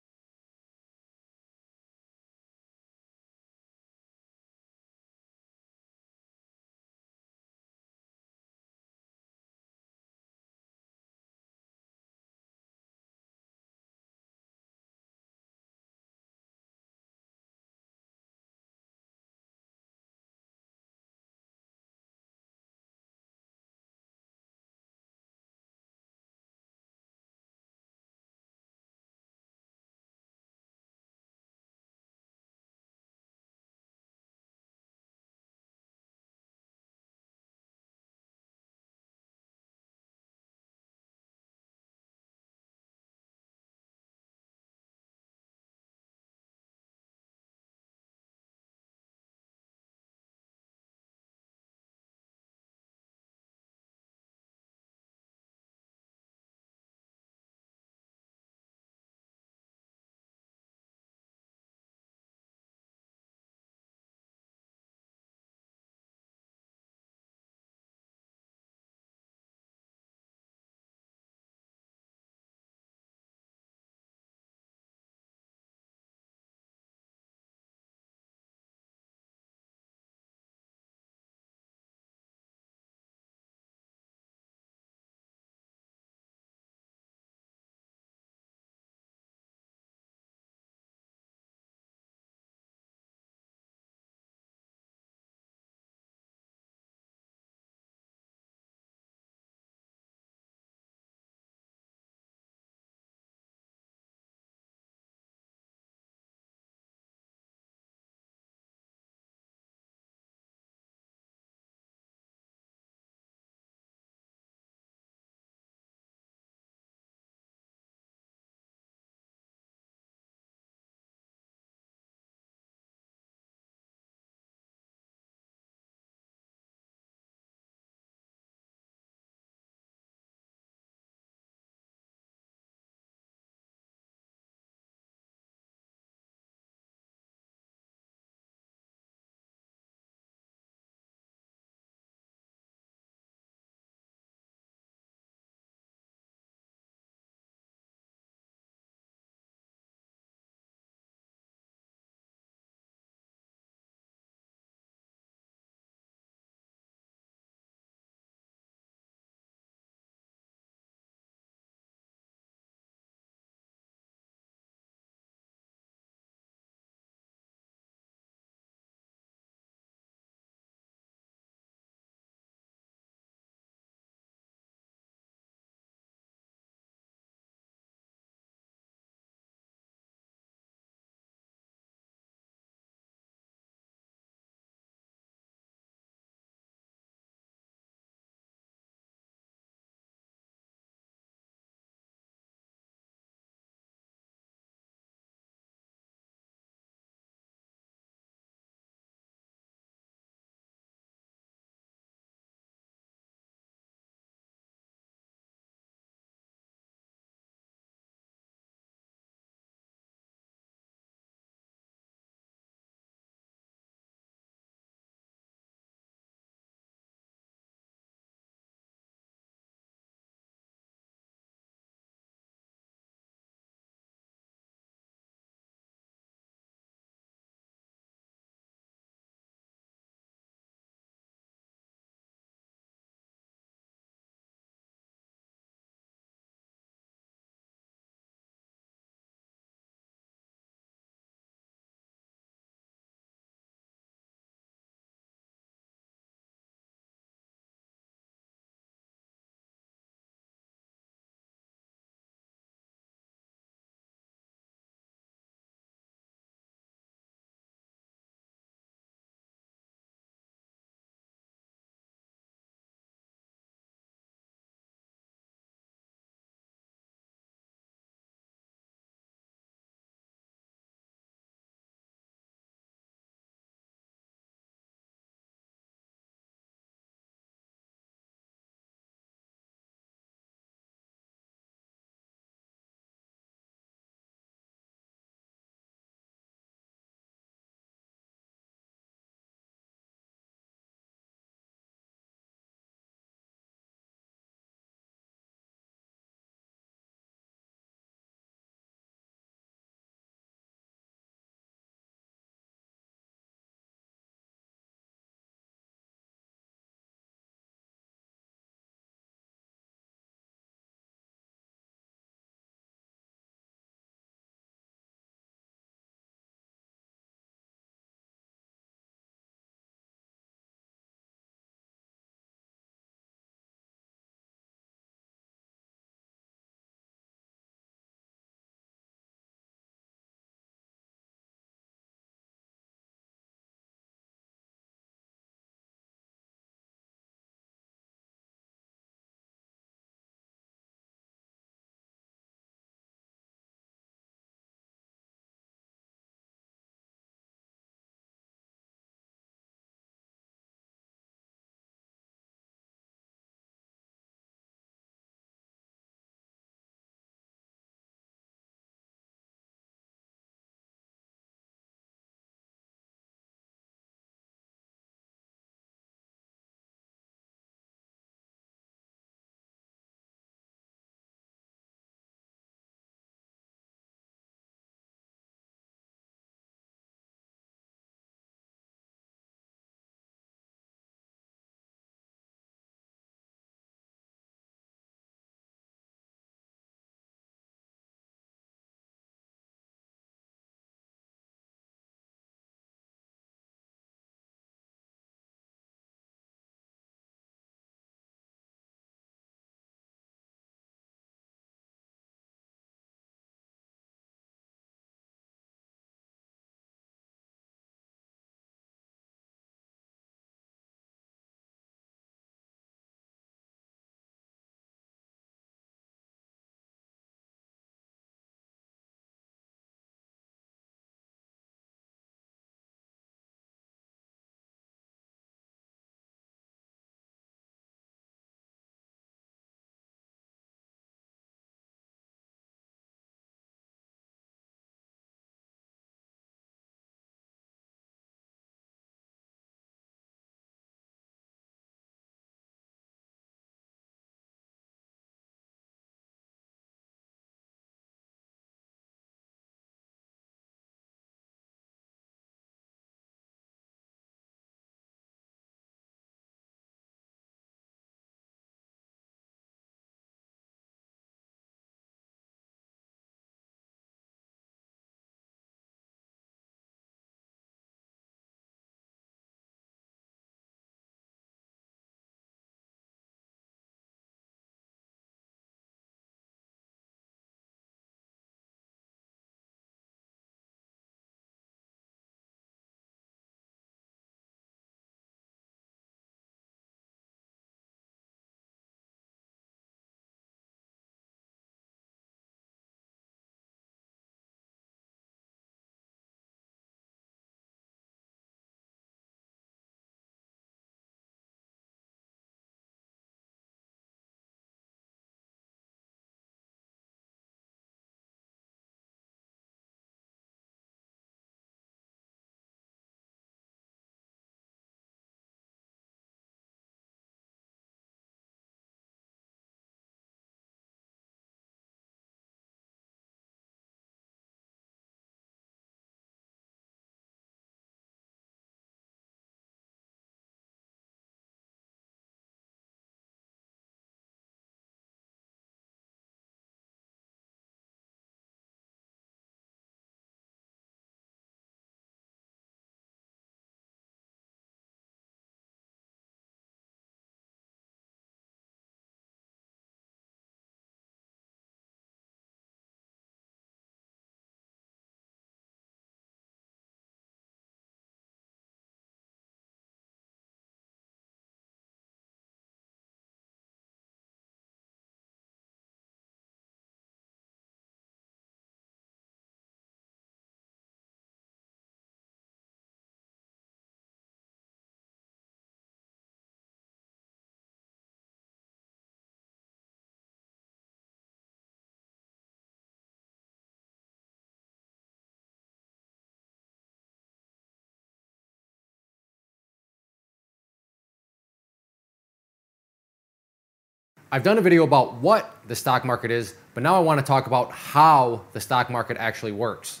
I've done a video about what the stock market is, but now I want to talk about how the stock market actually works.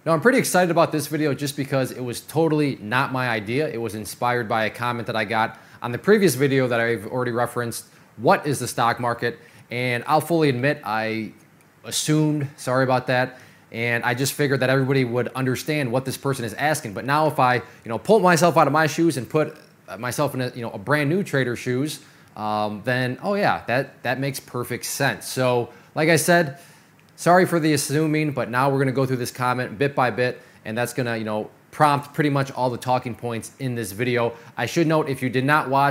Now, I'm pretty excited about this video just because it was totally not my idea. It was inspired by a comment that I got on the previous video that I've already referenced, what is the stock market? And I'll fully admit I assumed, sorry about that, and I just figured that everybody would understand what this person is asking. But now if I pull myself out of my shoes and put myself in a brand new trader's shoes, then oh yeah, that makes perfect sense. So like I said, sorry for the assuming, but now we're going to go through this comment bit by bit, and that's going to, prompt pretty much all the talking points in this video. I should note, if you did not watch